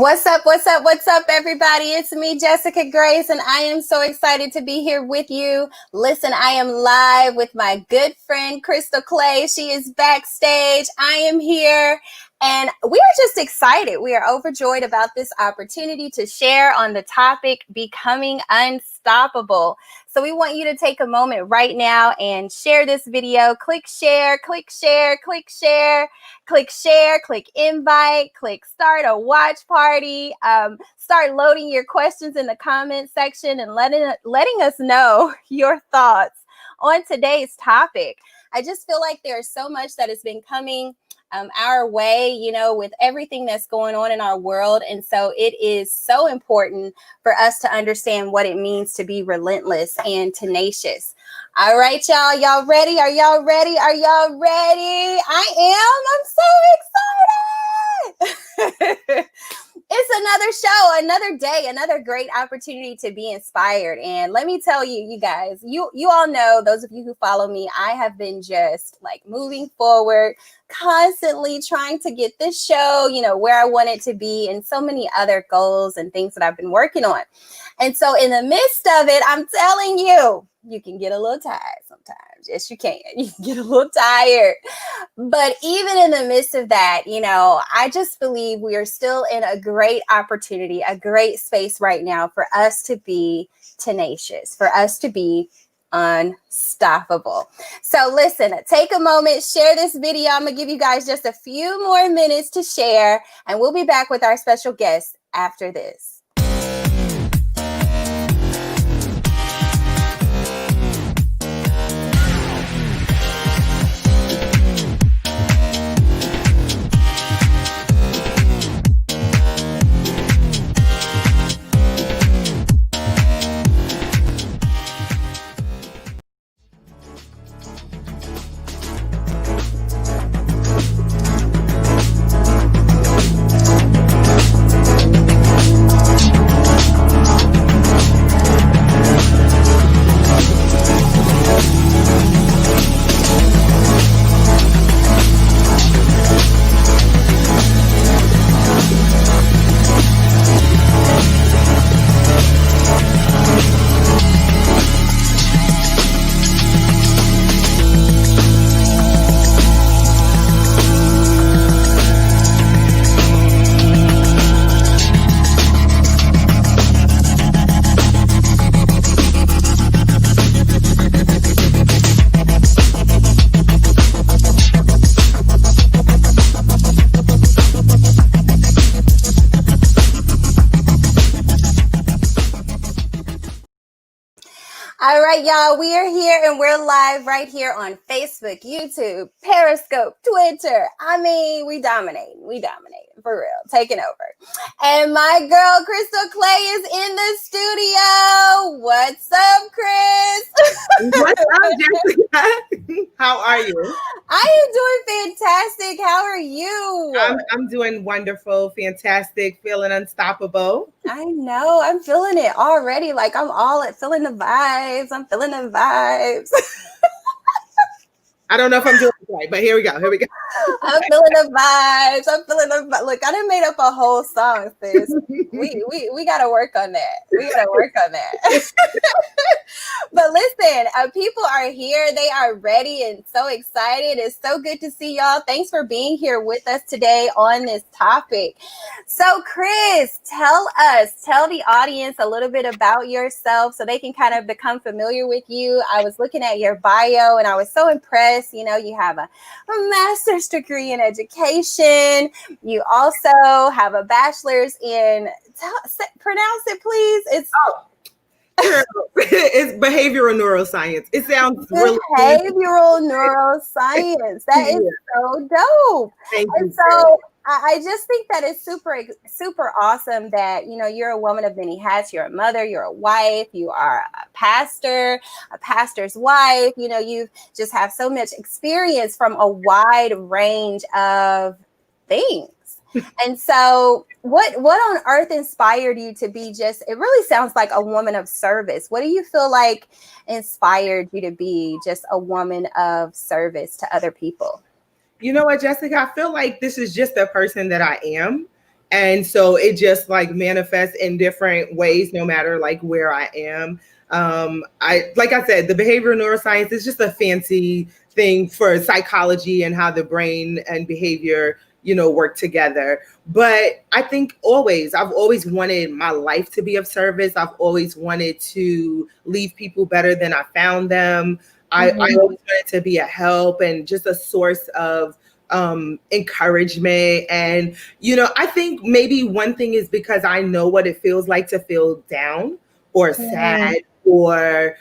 What's up? What's up? What's up, everybody? It's me, Jessica Grace, and I am so excited to be here with you. Listen, I am live with my good friend, Crystal Clay. She is backstage. I am here, and we are just excited. We are overjoyed about this opportunity to share on the topic, becoming unstoppable. So we want you to take a moment right now and share this video. Click share, click share, click share. Click share, click invite, click start a watch party. Start loading your questions in the comment section and letting us know your thoughts on today's topic. I just feel like there's so much that has been coming our way, with everything that's going on in our world. And so it is so important for us to understand what it means to be relentless and tenacious. All right, y'all. Y'all ready? Are y'all ready? Are y'all ready? I am. I'm so excited. It's another show, another day, another great opportunity to be inspired. And let me tell you, you guys, you all know, those of you who follow me, I have been just like moving forward, constantly trying to get this show, where I want it to be, and so many other goals and things that I've been working on. And so in the midst of it, I'm telling you, you can get a little tired sometimes. Yes, you can. You can get a little tired. But even in the midst of that, I just believe we are still in a great opportunity, a great space right now for us to be tenacious, for us to be unstoppable. So listen, take a moment, share this video. I'm going to give you guys just a few more minutes to share, and we'll be back with our special guest after this. All right, y'all, we are here and we're live right here on Facebook, YouTube, Periscope, Twitter. I mean, we dominating for real, taking over. And my girl, Crystal Clay, is in the studio. What's up, Chris? What's up, Jessica? How are you? I am doing fantastic. How are you? I'm doing wonderful, fantastic, feeling unstoppable. I know. I'm feeling it already. Like I'm feeling the vibes. I'm feeling the vibes. I don't know if I'm doing it right, but here we go. I'm feeling the vibes. Look, I done made up a whole song, sis. We gotta work on that. But listen, people are here. They are ready and so excited. It's so good to see y'all. Thanks for being here with us today on this topic. So, Chris, tell the audience a little bit about yourself so they can kind of become familiar with you. I was looking at your bio and I was so impressed. You have a master's degree in education. You also have a bachelor's in, pronounce it, please. It's behavioral neuroscience. It sounds really behavioral neuroscience. That is so dope. Thank you. So I just think that it's super, super awesome that, you're a woman of many hats. You're a mother, you're a wife, you are a pastor's wife. You just have so much experience from a wide range of things. And so what on earth inspired you to be it really sounds like a woman of service. What do you feel like inspired you to be just a woman of service to other people? You know what, Jessica? I feel like this is just the person that I am. And so it just like manifests in different ways, no matter like where I am. Like I said, the behavioral neuroscience is just a fancy thing for psychology and how the brain and behavior, work together. But I think I've always wanted my life to be of service. I've always wanted to leave people better than I found them. I always wanted to be a help and just a source of encouragement. And I think maybe one thing is because I know what it feels like to feel down or sad or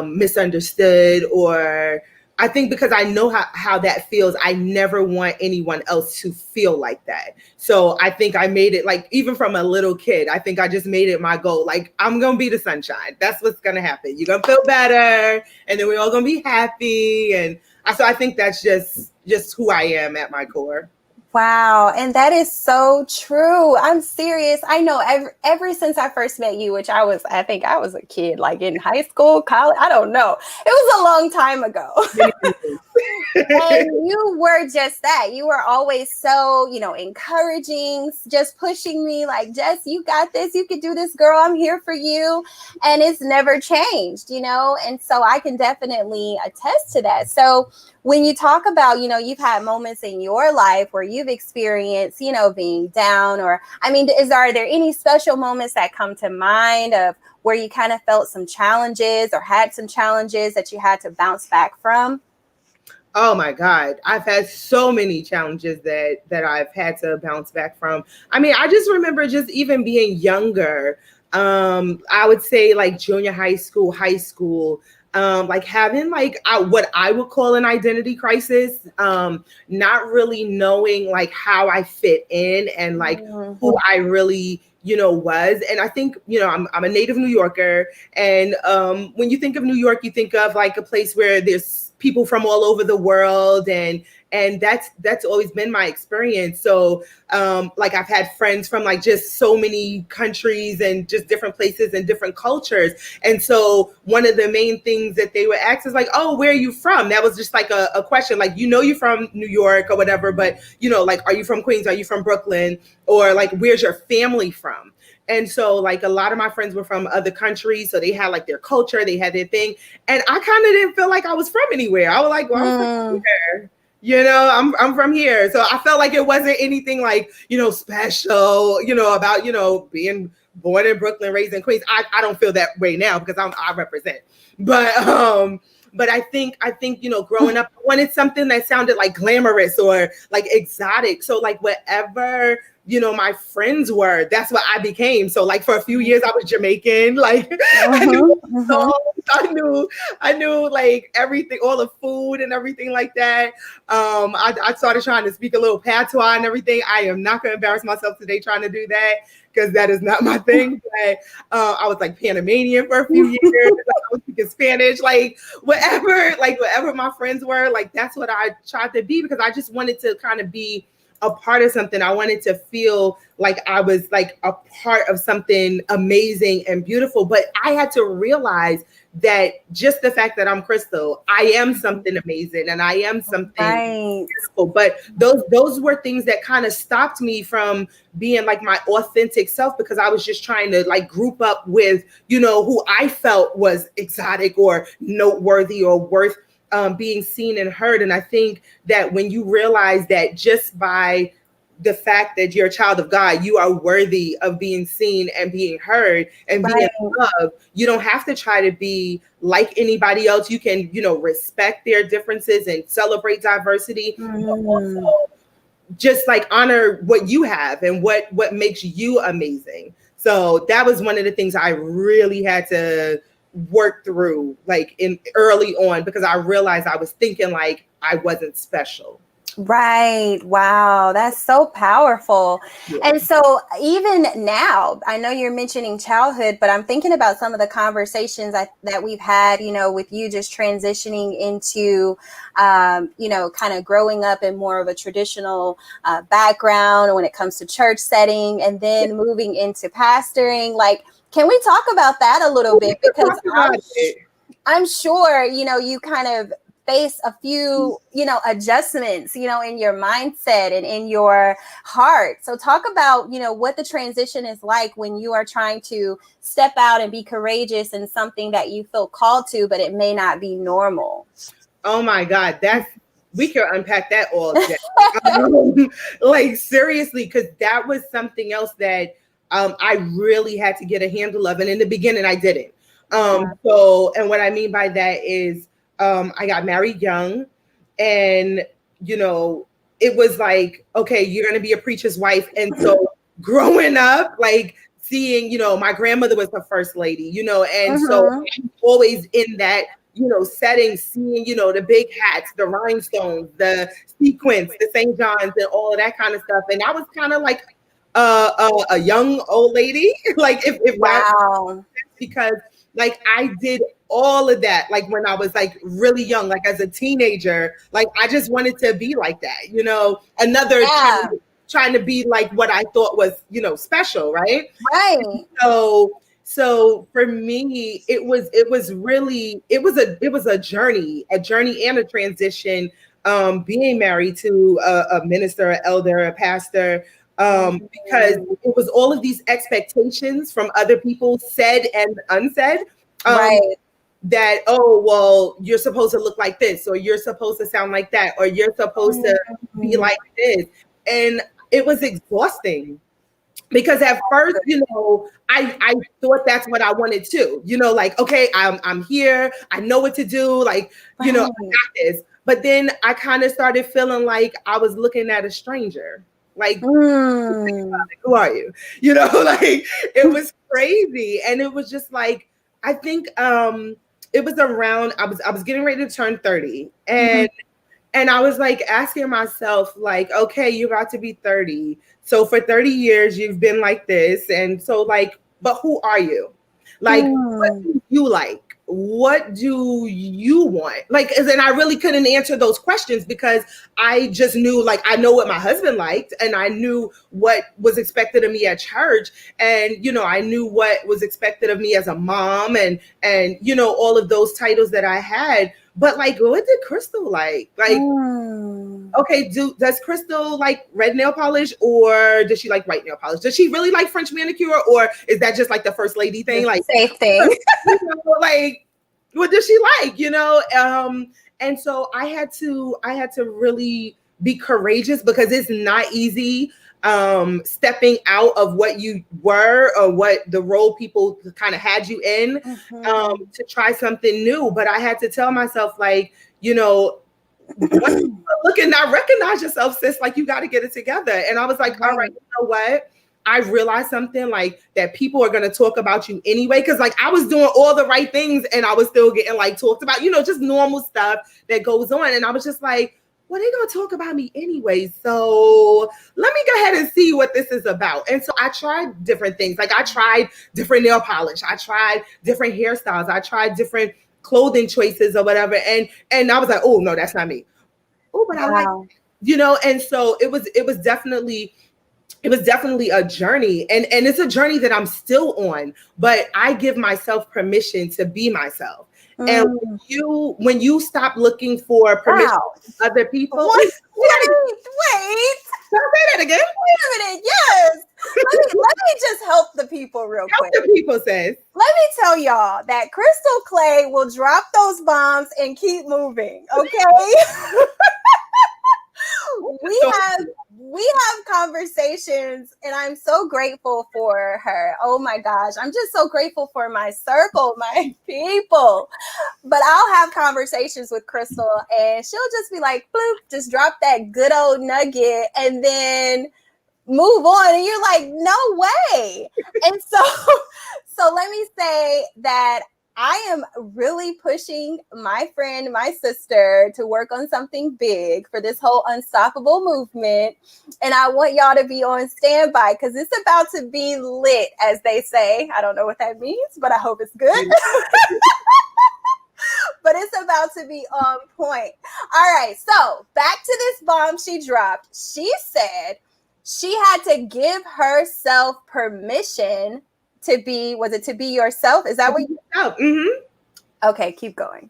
misunderstood, or I think because I know how that feels, I never want anyone else to feel like that. So I think I made it, like, even from a little kid, I think I just made it my goal. Like, I'm going to be the sunshine. That's what's going to happen. You're going to feel better, and then we're all going to be happy. And so I think that's just who I am at my core. Wow. And that is so true. I'm serious. I know ever since I first met you, which I think I was a kid, like in high school, college, I don't know. It was a long time ago. And you were just that. You were always so, encouraging, just pushing me like, Jess, you got this. You could do this, girl. I'm here for you. And it's never changed, and so I can definitely attest to that. So when you talk about, you've had moments in your life where you've experienced, being down, or, are there any special moments that come to mind of where you kind of felt some challenges or had some challenges that you had to bounce back from? Oh my God. I've had so many challenges that I've had to bounce back from. I just remember just even being younger. I would say like junior high school, like having like what I would call an identity crisis, not really knowing like how I fit in and like who I really was. And I think, I'm a native New Yorker. And when you think of New York, you think of like a place where there's people from all over the world, and that's always been my experience. So like I've had friends from like just so many countries and just different places and different cultures. And so one of the main things that they would ask is like, oh, where are you from? That was just like a question, like, you're from New York or whatever, but like, are you from Queens? Are you from Brooklyn? Or like, where's your family from? And so like a lot of my friends were from other countries. So they had like their culture, they had their thing. And I kind of didn't feel like I was from anywhere. I was like, well, I'm from here. I'm from here. So I felt like it wasn't anything like, special, about, being born in Brooklyn, raised in Queens. I don't feel that way now because I represent. But I think, growing up, I wanted something that sounded like glamorous or like exotic. So like whatever, my friends were, that's what I became. So like for a few years I was Jamaican, like I knew songs, I knew like everything, all the food and everything like that. I started trying to speak a little patois and everything. I am not going to embarrass myself today trying to do that because that is not my thing. But I was like Panamanian for a few years. Like, I was speaking Spanish, like whatever my friends were, like that's what I tried to be because I just wanted to kind of be a part of something. I wanted to feel like I was like a part of something amazing and beautiful. But I had to realize that just the fact that I'm Crystal, I am something amazing and I am something beautiful. But those were things that kind of stopped me from being like my authentic self because I was just trying to like group up with, who I felt was exotic or noteworthy or worth being seen and heard. And I think that when you realize that just by the fact that you're a child of God, you are worthy of being seen and being heard and being loved. You don't have to try to be like anybody else. You can, respect their differences and celebrate diversity, but also just like honor what you have and what makes you amazing. So that was one of the things I really had to work through like in early on because I realized I was thinking like I wasn't special. Right. Wow. That's so powerful. Yeah. And so even now, I know you're mentioning childhood, but I'm thinking about some of the conversations that we've had, with you just transitioning into, kind of growing up in more of a traditional background when it comes to church setting and then moving into pastoring. Like, can we talk about that a little bit? Because I'm sure, you kind of face a few, adjustments, in your mindset and in your heart. So talk about, what the transition is like when you are trying to step out and be courageous in something that you feel called to, but it may not be normal. Oh my God, we can unpack that all day. Like seriously, because that was something else that I really had to get a handle of, and in the beginning I didn't. So, and what I mean by that is, I got married young, and it was like, okay, you're gonna be a preacher's wife, and so growing up, like seeing, my grandmother was the first lady, and so I'm always in that setting, seeing, the big hats, the rhinestones, the sequins, the St. John's, and all of that kind of stuff. And I was kind of like a young old lady, like if wow, because like I did all of that, like when I was like really young, like as a teenager, like I just wanted to be like that, another trying to be like what I thought was, special, right? Right. So for me, it was a journey and a transition, being married to a minister, an elder, a pastor, because it was all of these expectations from other people, said and unsaid, right. that, oh, well, you're supposed to look like this, or you're supposed to sound like that, or you're supposed to be like this. And it was exhausting. Because at first, I thought that's what I wanted to, like, okay, I'm here. I know what to do. Like, I got this. But then I kind of started feeling like I was looking at a stranger. Like, who are you? Like it was crazy. And it was just like, I think it was around, I was getting ready to turn 30. And I was like asking myself, like, okay, you're about to be 30. So for 30 years, you've been like this. And so like, but who are you? Like, what do you like? What do you want? Like, and I really couldn't answer those questions because I just knew, like, I know what my husband liked, and I knew what was expected of me at church. And, I knew what was expected of me as a mom and, all of those titles that I had. But like, what did Crystal like? Like, okay, does Crystal like red nail polish, or does she like white nail polish? Does she really like French manicure, or is that just like the first lady thing? Like, safe thing. Like, what does she like? And so I had to really be courageous, because it's not easy stepping out of what you were or what the role people kind of had you in, to try something new. But I had to tell myself, like, look and not recognize yourself, sis, like you got to get it together. And I was like, all right, you know what? I realized something, like that people are going to talk about you anyway. Cause like I was doing all the right things and I was still getting like talked about, just normal stuff that goes on. And I was just like, well, they're going to talk about me anyway. So let me go ahead and see what this is about. And so I tried different things. Like I tried different nail polish. I tried different hairstyles. I tried different clothing choices or whatever. And I was like, oh no, that's not me. Oh, but I like, and so it was definitely a journey, and it's a journey that I'm still on, but I give myself permission to be myself. And when you stop looking for permission from other people, wait. Can I say that again? Wait a minute. Yes. Let me just help the people real quick. Help the people, says. Let me tell y'all that Crystal Clay will drop those bombs and keep moving. Okay. We have conversations, and I'm so grateful for her. Oh my gosh, I'm just so grateful for my circle, my people. But I'll have conversations with Crystal, and she'll just be like, bloop, just drop that good old nugget, and then move on. And you're like, no way. And so let me say that I am really pushing my friend, my sister, to work on something big for this whole unstoppable movement. And I want y'all to be on standby, because it's about to be lit, as they say. I don't know what that means, but I hope it's good. But it's about to be on point. All right, so back to this bomb she dropped. She said she had to give herself permission to be, was it to be yourself? Is that what you said? Mm-hmm. Okay, keep going.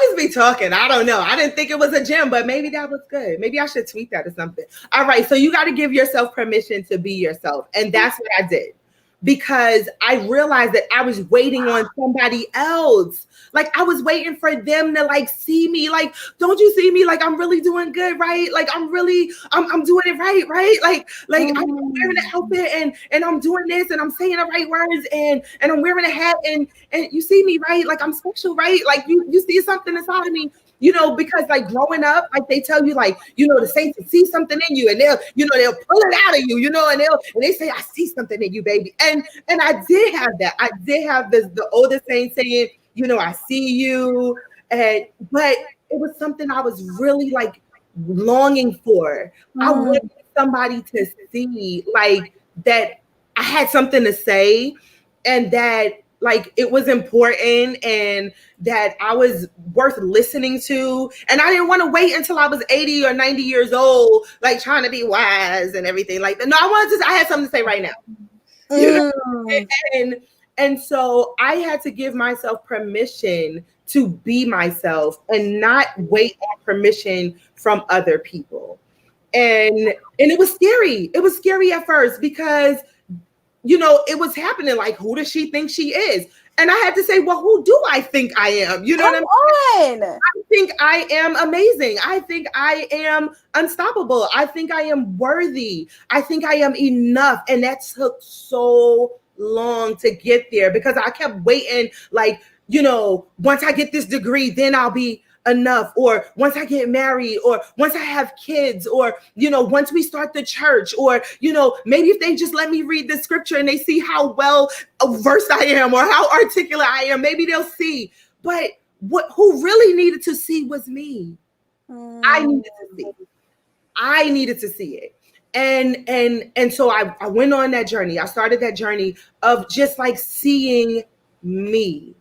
just be talking. I don't know. I didn't think it was a gym, but maybe that was good. Maybe I should tweet that or something. All right. So you got to give yourself permission to be yourself. And that's what I did, because I realized that I was waiting on somebody else. Like I was waiting for them to like see me. Like, don't you see me? Like I'm really doing good, right? Like I'm doing it right, right? Like I'm wearing the outfit and I'm doing this and I'm saying the right words and I'm wearing a hat and you see me, right? Like I'm special, right? Like you see something inside of me. You know, because like growing up, like they tell you, like, you know, the saints see something in you and they'll pull it out of you, you know, and they say, I see something in you, baby. And I did have that. I did have the older saints saying, you know, I see you. But it was something I was really like longing for. I wanted somebody to see like that I had something to say and that like it was important and that I was worth listening to. And I didn't want to wait until I was 80 or 90 years old, like trying to be wise and everything like that. No, I had something to say right now. You know? And so I had to give myself permission to be myself and not wait on permission from other people. And it was scary. It was scary at first because you know, it was happening like, who does she think she is? And I had to say, well, who do I think I am? You know what I mean? I think I am amazing. I think I am unstoppable. I think I am worthy. I think I am enough. And that took so long to get there because I kept waiting like, you know, once I get this degree, then I'll be enough, or once I get married, or once I have kids, or you know, once we start the church, or you know, maybe if they just let me read the scripture and they see how well versed I am or how articulate I am, maybe they'll see. But who really needed to see was me. I needed to see it. And so I went on that journey. I started that journey of just like seeing me.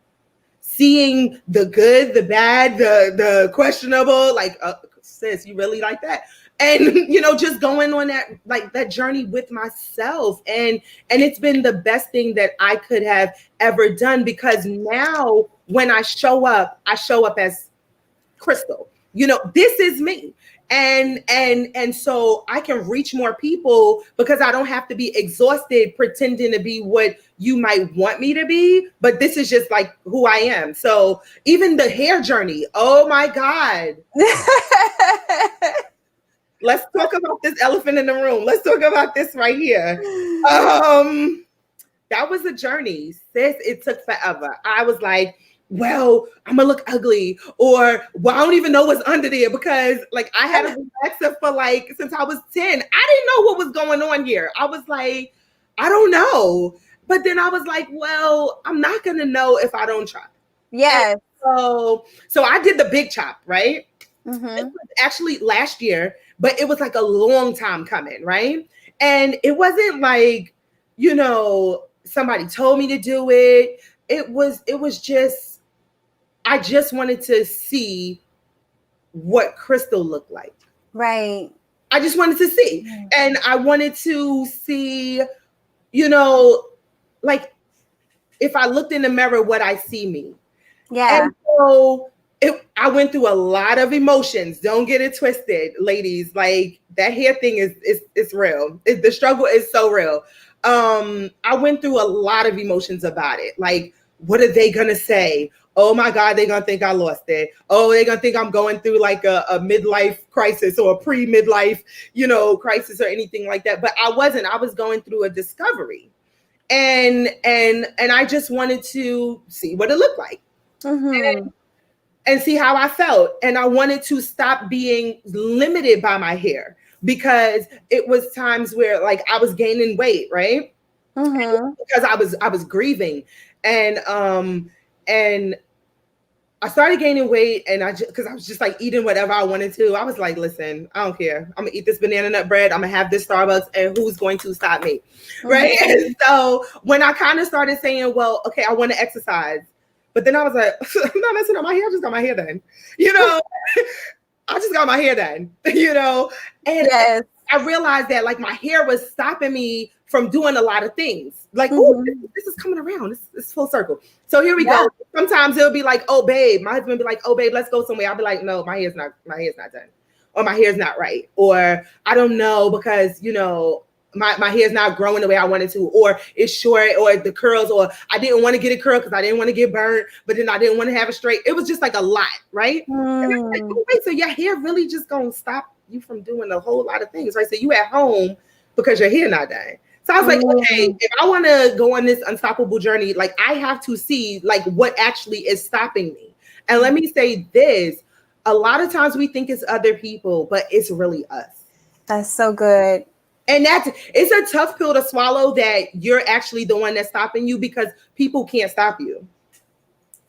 Seeing the good, the bad, the questionable, like, sis, you really like that? And, you know, just going on that journey with myself. And it's been the best thing that I could have ever done because now when I show up as Crystal. You know, this is me. And so I can reach more people because I don't have to be exhausted pretending to be what you might want me to be, but this is just like who I am. So even the hair journey, oh my God. Let's talk about this elephant in the room. Let's talk about this right here. That was a journey, sis. It took forever. I was like, well, I'm gonna look ugly, or well, I don't even know what's under there because like I had a relaxer for like since I was 10. I didn't know what was going on here. I was like, I don't know. But then I was like, well, I'm not gonna know if I don't try. Yes. So I did the big chop, right? It was actually last year, but it was like a long time coming, right? And it wasn't like, you know, somebody told me to do it. It was just I just wanted to see what Crystal looked like. Right. I just wanted to see. And I wanted to see, you know, like if I looked in the mirror, what I see me. Yeah. And so I went through a lot of emotions. Don't get it twisted, ladies. Like that hair thing is real. The struggle is so real. I went through a lot of emotions about it. Like, what are they gonna say? Oh my God, they're gonna think I lost it. Oh, they're gonna think I'm going through like a midlife crisis or a pre-midlife, you know, crisis or anything like that. But I wasn't. I was going through a discovery, and I just wanted to see what it looked like, and see how I felt. And I wanted to stop being limited by my hair because it was times where like I was gaining weight, right? Because I was grieving, and I started gaining weight, and because I was just like eating whatever I wanted to. I was like, listen, I don't care. I'm gonna eat this banana nut bread. I'm gonna have this Starbucks, and who's going to stop me, right? And so when I kind of started saying, well, okay, I want to exercise, but then I was like, I'm not messing up my hair. I just got my hair done, you know. I just got my hair done, you know, and I realized that like my hair was stopping me from doing a lot of things. Like, this is coming around. This full circle. So here we go. Sometimes it'll be like, oh babe, my husband will be like, oh babe, let's go somewhere. I'll be like, no, my hair's not done, or my hair's not right, or I don't know, because my hair's not growing the way I wanted to, or it's short, or the curls, or I didn't want to get a curl because I didn't want to get burnt, but then I didn't want to have it straight. It was just like a lot, right? And I'm like, oh, wait, so your hair really just gonna stop you from doing a whole lot of things, right? So you at home because your hair not done. So I was like, okay, if I want to go on this unstoppable journey, like I have to see like what actually is stopping me. And let me say this, a lot of times we think it's other people, but it's really us. That's so good. And it's a tough pill to swallow, that you're actually the one that's stopping you, because people can't stop you.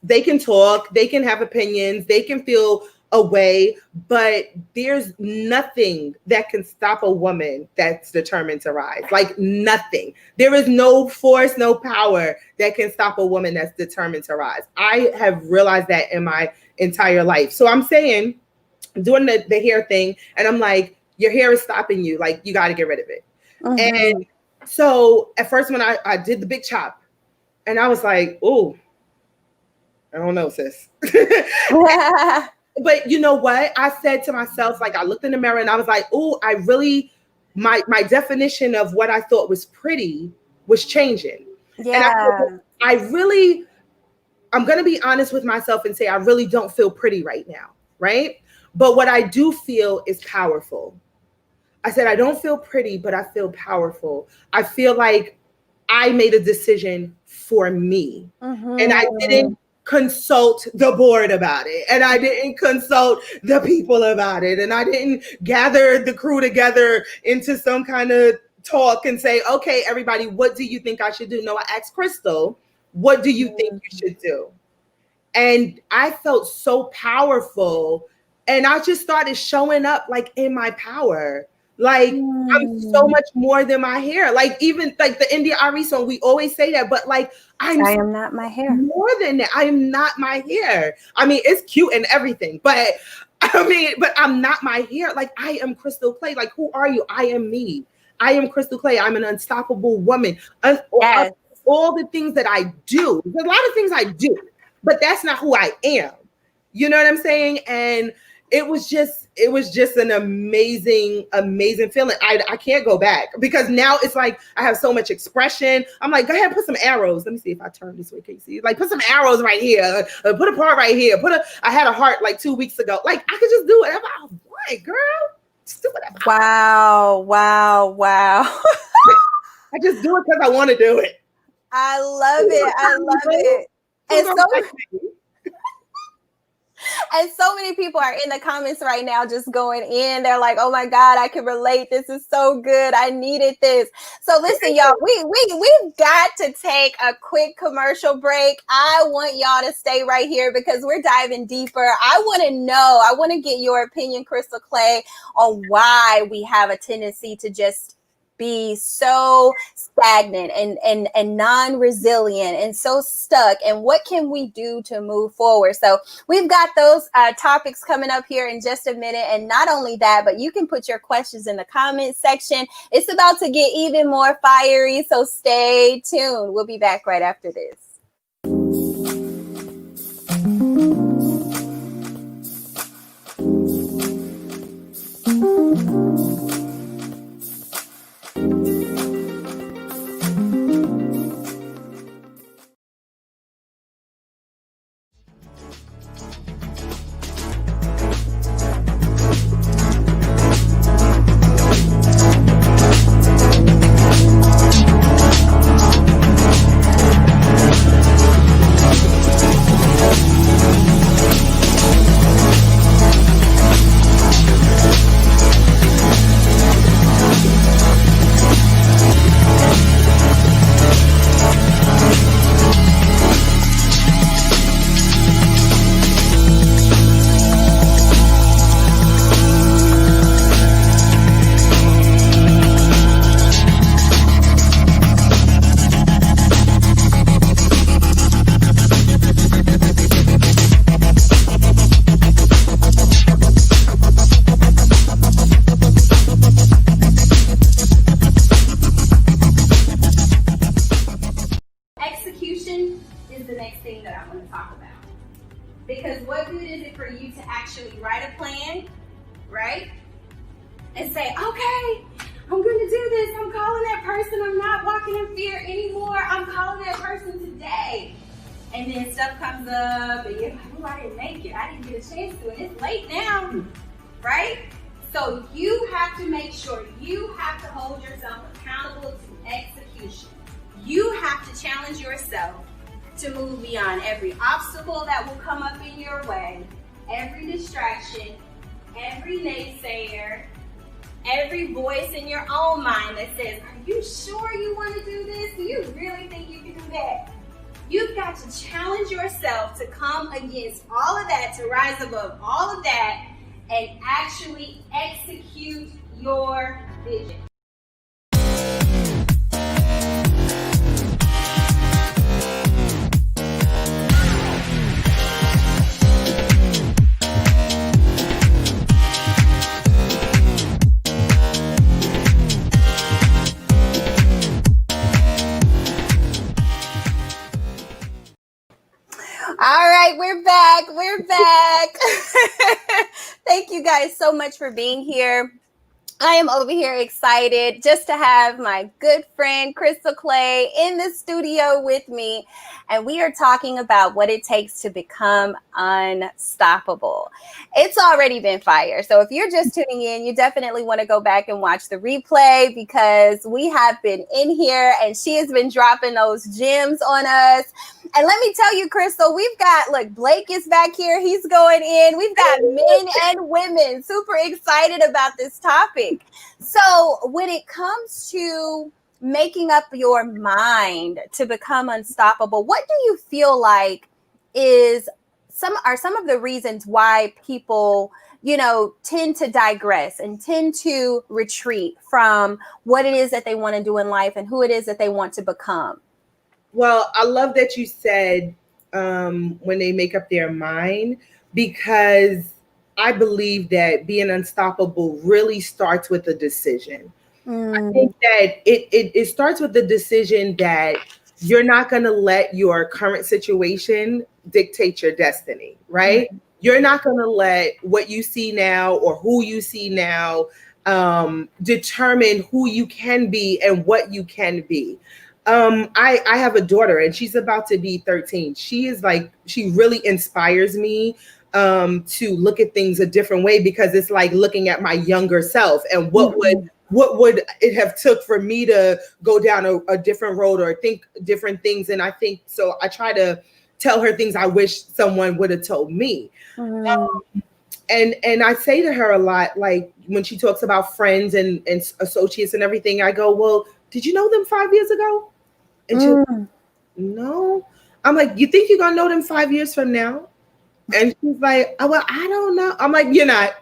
They can talk, they can have opinions, they can feel a way, but there's nothing that can stop a woman that's determined to rise. Like nothing. There is no force, no power that can stop a woman that's determined to rise. I have realized that in my entire life. So I'm saying, doing the hair thing, and I'm like, your hair is stopping you. Like, you got to get rid of it. And so at first when I did the big chop, and I was like, oh, I don't know, sis. But you know what? I said to myself, like, I looked in the mirror and I was like, oh, I really, my definition of what I thought was pretty was changing. Yeah. And I'm going to be honest with myself and say, I really don't feel pretty right now. Right. But what I do feel is powerful. I said, I don't feel pretty, but I feel powerful. I feel like I made a decision for me, and I didn't consult the board about it, and I didn't consult the people about it, and I didn't gather the crew together into some kind of talk and say, okay, everybody, what do you think I should do? No, I asked Crystal, what do you think you should do? And I felt so powerful, and I just started showing up like in my power. Like I'm so much more than my hair. Like even like the India Ari song, we always say that, but like I am not my hair. More than that, I am not my hair. I mean, it's cute and everything, but I'm not my hair. Like I am Crystal Clay. Like who are you? I am me. I am Crystal Clay. I'm an unstoppable woman. Yes. All the things that I do. There's a lot of things I do, but that's not who I am. You know what I'm saying? And it was just an amazing feeling. I can't go back, because now it's like I have so much expression. I'm like, go ahead, put some arrows. Let me see if I turn this way. Can you see? Like, put some arrows right here. Put a part right here. I had a heart like 2 weeks ago. Like, I could just do whatever I want, girl. Just do whatever. Wow. I just do it because I want to do it. I love it. And so many people are in the comments right now just going in. They're like, oh my God, I can relate. This is so good. I needed this. So listen, y'all, we've got to take a quick commercial break. I want y'all to stay right here because we're diving deeper. I want to get your opinion, Crystal Clay, on why we have a tendency to just be so stagnant and non-resilient and so stuck, and what can we do to move forward? So we've got those topics coming up here in just a minute. And not only that, but you can put your questions in the comment section. It's about to get even more fiery, so stay tuned. We'll be back right after this. execution is the next thing that I want to talk about. Because what good is it for you to actually write a plan, right? And say, okay, I'm going to do this. I'm calling that person. I'm not walking in fear anymore. I'm calling that person today. And then stuff comes up and you're like, oh, I didn't make it. I didn't get a chance to, and it's late now, right? So you have to make sure you have to hold yourself accountable to execution. You have to challenge yourself to move beyond every obstacle that will come up in your way, every distraction, every naysayer, every voice in your own mind that says, are you sure you want to do this? Do you really think you can do that? You've got to challenge yourself to come against all of that, to rise above all of that, and actually execute your vision. All right, we're back. We're back. Thank you guys so much for being here. I am over here excited just to have my good friend Crystal Clay in the studio with me. And we are talking about what it takes to become unstoppable. It's already been fire. So if you're just tuning in, you definitely want to go back and watch the replay, because we have been in here and she has been dropping those gems on us. And let me tell you, Crystal, we've got, look, Blake is back here. He's going in. We've got men and women super excited about this topic. So when it comes to making up your mind to become unstoppable, what do you feel like some of the reasons why people, tend to digress and tend to retreat from what it is that they want to do in life and who it is that they want to become? Well, I love that you said when they make up their mind, because I believe that being unstoppable really starts with a decision. I think that it starts with the decision that you're not going to let your current situation dictate your destiny, right? Mm-hmm. You're not going to let what you see now or who you see now determine who you can be and what you can be. I have a daughter and she's about to be 13. She really inspires me to look at things a different way, because it's like looking at my younger self and what would it have took for me to go down a different road or think different things. And I think so I try to tell her things I wish someone would have told me. And I say to her a lot, like when she talks about friends and associates and everything, I go, well, did you know them 5 years ago? And she's like, no. I'm like, you think you're going to know them 5 years from now? And she's like, oh, well, I don't know. I'm like, you're not,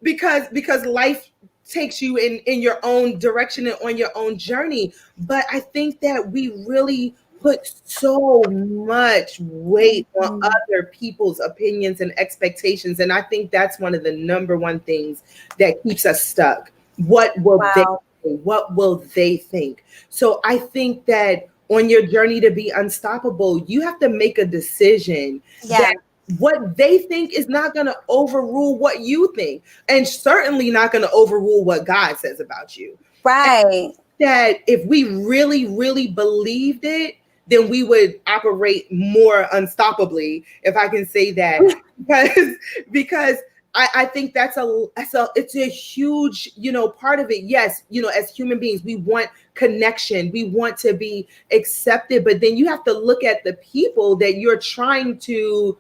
because life takes you in your own direction and on your own journey. But I think that we really put so much weight on other people's opinions and expectations. And I think that's one of the number one things that keeps us stuck. What will they think? What will they think? So I think that on your journey to be unstoppable, you have to make a decision that what they think is not going to overrule what you think, and certainly not going to overrule what God says about you. Right. And that if we really, really believed it, then we would operate more unstoppably, if I can say that, because I think it's a huge, part of it. Yes, as human beings, we want connection. We want to be accepted. But then you have to look at the people that you're trying to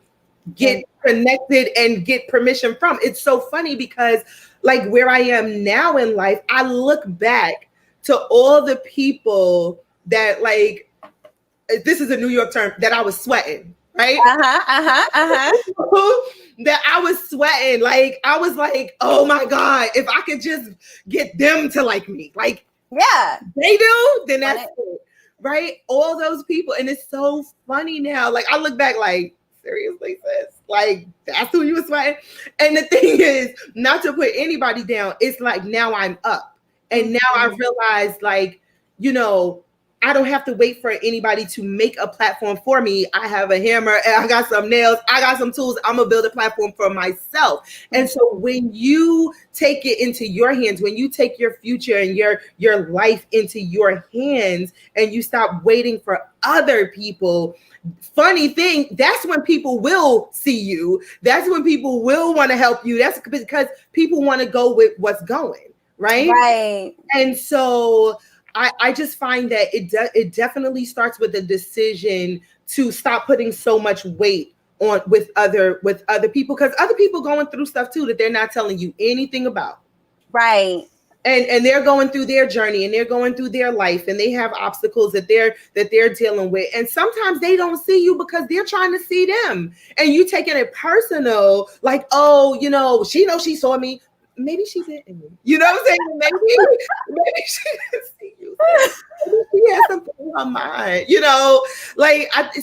get connected and get permission from. It's so funny because like where I am now in life, I look back to all the people that, like, this is a New York term, that I was sweating. Right? That I was sweating. Like, I was like, oh my God, if I could just get them to like me. Like, yeah, they do, then that's it. Right? All those people. And it's so funny now. Like, I look back like, seriously, sis? Like, that's who you were sweating? And the thing is, not to put anybody down, it's like now I'm up. And now I realize, like, I don't have to wait for anybody to make a platform for me. I have a hammer and I got some nails. I got some tools. I'm going to build a platform for myself. And so when you take it into your hands, when you take your future and your life into your hands and you stop waiting for other people, funny thing, that's when people will see you. That's when people will want to help you. That's because people want to go with what's going, right? Right. And so I just find that it definitely starts with a decision to stop putting so much weight on with other people, because other people going through stuff too that they're not telling you anything about. Right. And they're going through their journey and they're going through their life and they have obstacles that they're dealing with. And sometimes they don't see you because they're trying to see them. And you taking it personal, like, oh, you know, she saw me. Maybe she didn't. You know what I'm saying? Maybe she didn't see you. Maybe she has something in her mind, you know?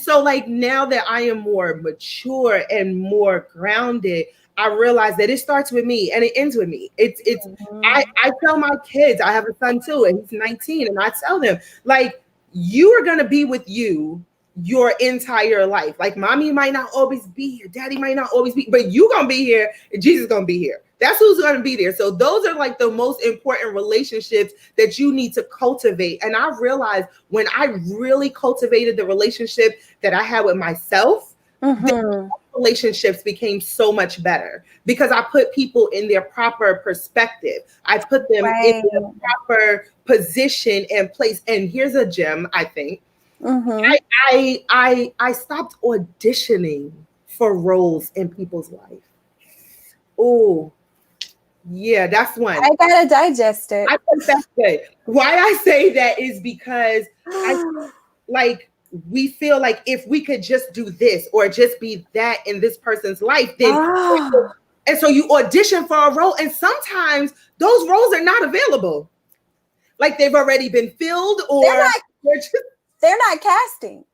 So now that I am more mature and more grounded, I realize that it starts with me and it ends with me. I tell my kids, I have a son too, and he's 19, and I tell them, like, you are gonna be with you your entire life. Like, mommy might not always be here, daddy might not always be, but you gonna be here and Jesus gonna be here. That's who's gonna be there. So those are like the most important relationships that you need to cultivate. And I realized when I really cultivated the relationship that I had with myself, the relationships became so much better because I put people in their proper perspective. I put them in their proper position and place. And here's a gem, I think. I stopped auditioning for roles in people's life. Oh, yeah, that's one. I gotta digest it. I think that's good. Why I say that is because we feel like if we could just do this or just be that in this person's life, then and so you audition for a role, and sometimes those roles are not available. Like they've already been filled, or they're not casting.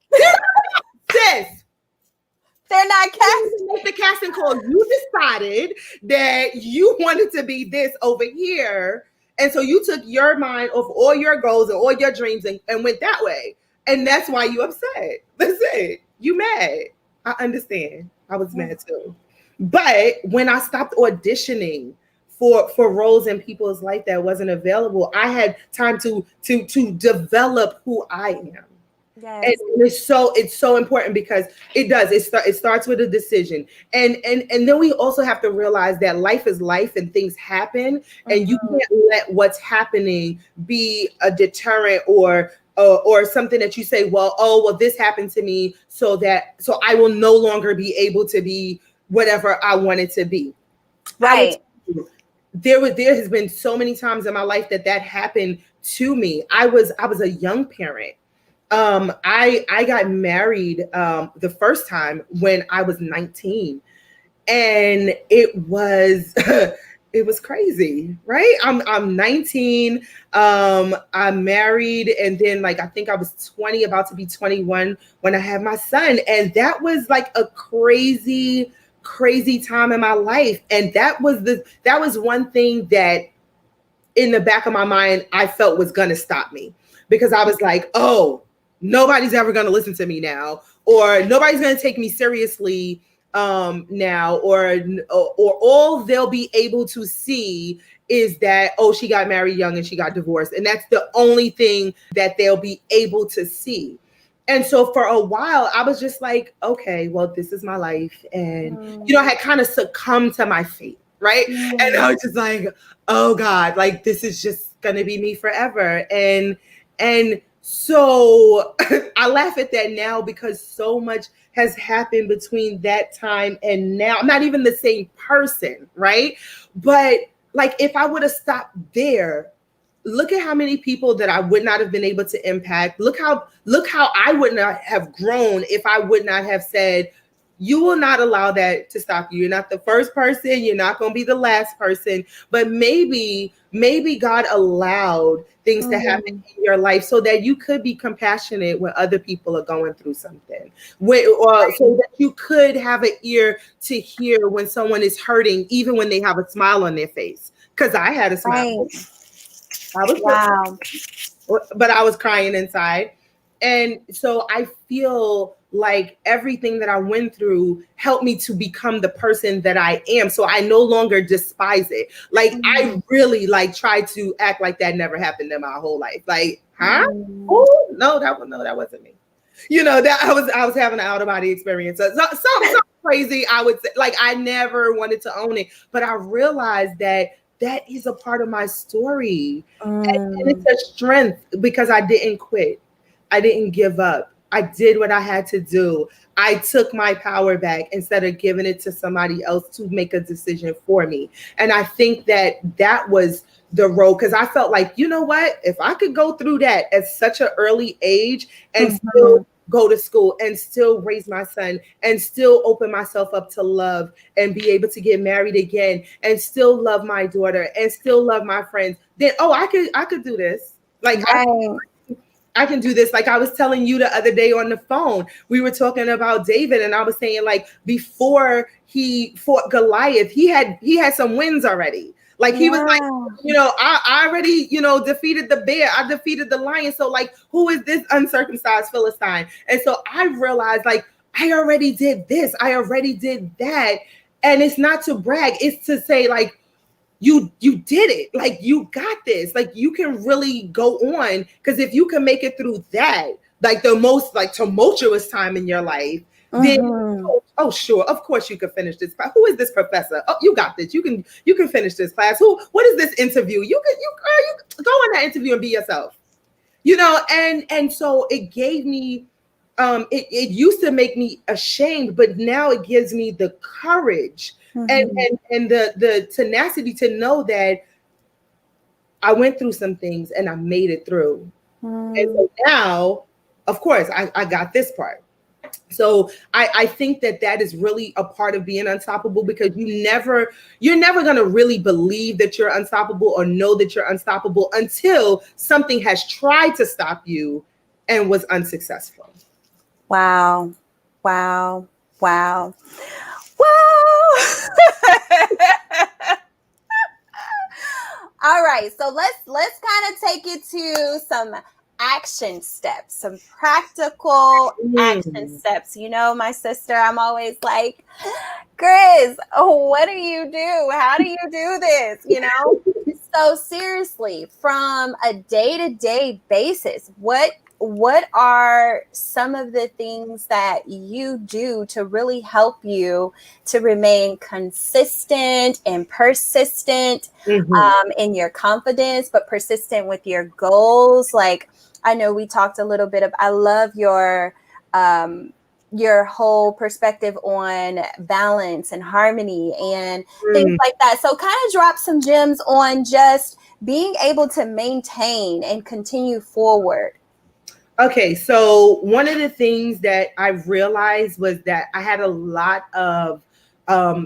Sis, they're not casting. Make the casting call. You decided that you wanted to be this over here, and so you took your mind off all your goals and all your dreams and went that way. And that's why you upset. That's it. You mad. I understand. I was mad too. But when I stopped auditioning for roles in people's life that wasn't available, I had time to develop who I am. Yes. And it's so important because it starts with a decision. And then we also have to realize that life is life and things happen, and you can't let what's happening be a deterrent or something that you say, well, this happened to me, so I will no longer be able to be whatever I wanted to be. Right. There has been so many times in my life that happened to me. I was a young parent. I got married the first time when I was 19, and it was it was crazy, right? I'm 19. I'm married, and then I think I was 20, about to be 21 when I had my son, and that was like a crazy time in my life. And that was one thing that in the back of my mind I felt was gonna stop me, because I was like, oh, nobody's ever gonna listen to me now, or nobody's gonna take me seriously now, or all they'll be able to see is that, oh, she got married young and she got divorced, and that's the only thing that they'll be able to see. And so for a while I was just like, okay, well, this is my life, and I had kind of succumbed to my fate, right? And I was just like, oh God, like this is just gonna be me forever. And so I laugh at that now, because so much has happened between that time and now. I'm not even the same person, right? But if I would have stopped there, look at how many people that I would not have been able to impact. Look how I would not have grown if I would not have said, you will not allow that to stop you. You're not the first person. You're not going to be the last person. But maybe God allowed things to happen in your life so that you could be compassionate when other people are going through something. So that you could have an ear to hear when someone is hurting, even when they have a smile on their face. Because I had a smile. Right. Wow. but I was crying inside. And so I feel like everything that I went through helped me to become the person that I am. So I no longer despise it. Like I really like try to act like that never happened in my whole life. Like, huh? Oh no, that wasn't me. You know, that I was having an out of body experience. So, something crazy, I would say. Like I never wanted to own it, but I realized that is a part of my story, and it's a strength because I didn't quit. I didn't give up. I did what I had to do. I took my power back instead of giving it to somebody else to make a decision for me. And I think that was the road, because I felt like, you know what, if I could go through that at such an early age and still go to school and still raise my son and still open myself up to love and be able to get married again and still love my daughter and still love my friends, then I could do this. Like I can do this. Like I was telling you the other day on the phone, we were talking about David, and I was saying, like, before he fought Goliath, he had some wins already. Like he was like, you know, I already, you know, defeated the bear. I defeated the lion. So like, who is this uncircumcised Philistine? And so I realized, like, I already did this. I already did that. And it's not to brag. It's to say, like, you did it. Like, you got this. Like, you can really go on. Because if you can make it through that, like the most like tumultuous time in your life, then oh sure, of course you can finish this class. Who is this professor? Oh, you got this. You can finish this class. What is this interview? You go on that interview and be yourself. You know, and so it gave me it used to make me ashamed, but now it gives me the courage and the tenacity to know that I went through some things and I made it through. And so now, of course, I got this part. So I think that is really a part of being unstoppable, because you're never going to really believe that you're unstoppable or know that you're unstoppable until something has tried to stop you and was unsuccessful. Wow. Wow. Wow. Wow. All right. So let's kind of take it to some action steps, some practical action steps. You know, my sister, I'm always like, Chris, what do you do? How do you do this? You know? So seriously, from a day-to-day basis, what are some of the things that you do to really help you to remain consistent and persistent in your confidence, but persistent with your goals? Like, I know we talked a little bit of, I love your whole perspective on balance and harmony and things like that. So kind of drop some gems on just being able to maintain and continue forward. Okay, so one of the things that I realized was that I had a lot of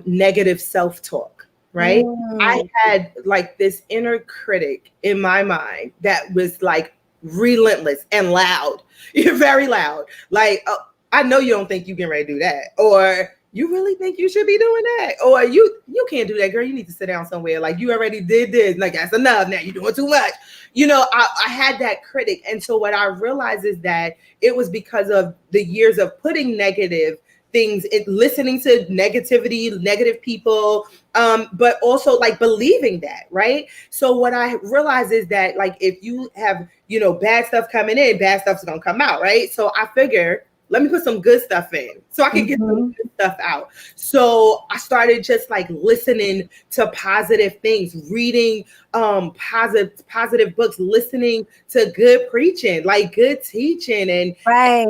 negative self-talk, right? I had like this inner critic in my mind that was like relentless and loud. You're very loud. Like, I know you don't think you can ready to do that, or you really think you should be doing that, or you can't do that, girl. You need to sit down somewhere. Like, you already did this. Like, that's enough. Now you're doing too much. You know, I had that critic. And so what I realized is that it was because of the years of putting negative things, listening to negativity, negative people, but also like believing that, right? So what I realized is that, like, if you have, you know, bad stuff coming in, bad stuff's gonna come out, right? So I figure, let me put some good stuff in so I can get some good stuff out. So I started just like listening to positive things, reading positive books, listening to good preaching, like good teaching, and like,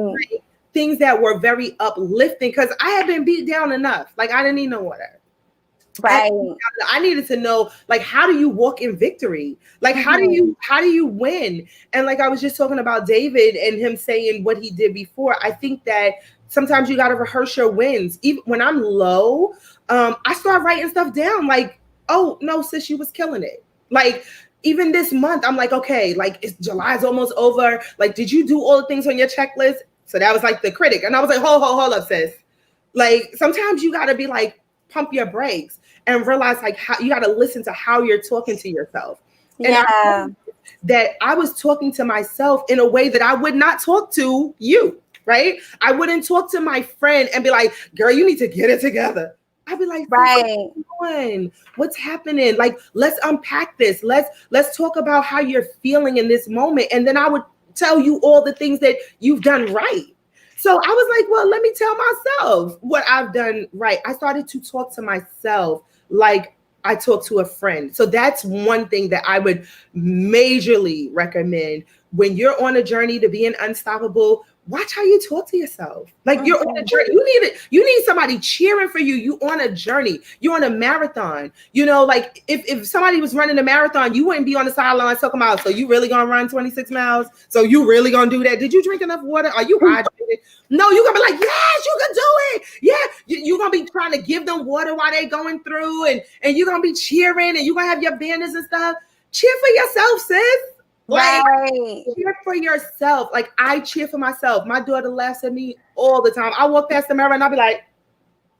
things that were very uplifting, because I had been beat down enough. Like, I didn't need no water. Right. I needed to know, like, how do you walk in victory? Like, how do you win? And like I was just talking about David and him saying what he did before. I think that sometimes you got to rehearse your wins. Even when I'm low, I start writing stuff down. Like, oh no, sis, you was killing it. Like, even this month, I'm like, okay, like, July's almost over. Like, did you do all the things on your checklist? So that was like the critic. And I was like, hold up, sis. Like, sometimes you got to be like, pump your brakes and realize, like, how you got to listen to how you're talking to yourself. And that I was talking to myself in a way that I would not talk to you, right? I wouldn't talk to my friend and be like, girl, you need to get it together. I'd be like, Right. what's happening? Like, let's unpack this. Let's talk about how you're feeling in this moment. And then I would tell you all the things that you've done right. So I was like, well, let me tell myself what I've done right. I started to talk to myself like I talk to a friend. So that's one thing that I would majorly recommend when you're on a journey to being unstoppable. Watch how you talk to yourself. Like you're on a journey. You need somebody cheering for you. You on a journey. You're on a marathon. You know, like if somebody was running a marathon, you wouldn't be on the sidelines talking about, so you really gonna run 26 miles? So you really gonna do that? Did you drink enough water? Are you hydrated? No, you're gonna be like, yes, you can do it. Yeah, you're gonna be trying to give them water while they're going through, and you're gonna be cheering, and you're gonna have your banners and stuff. Cheer for yourself, sis. Like, Right. cheer for yourself. Like, I cheer for myself. My daughter laughs at me all the time. I walk past the mirror and I'll be like,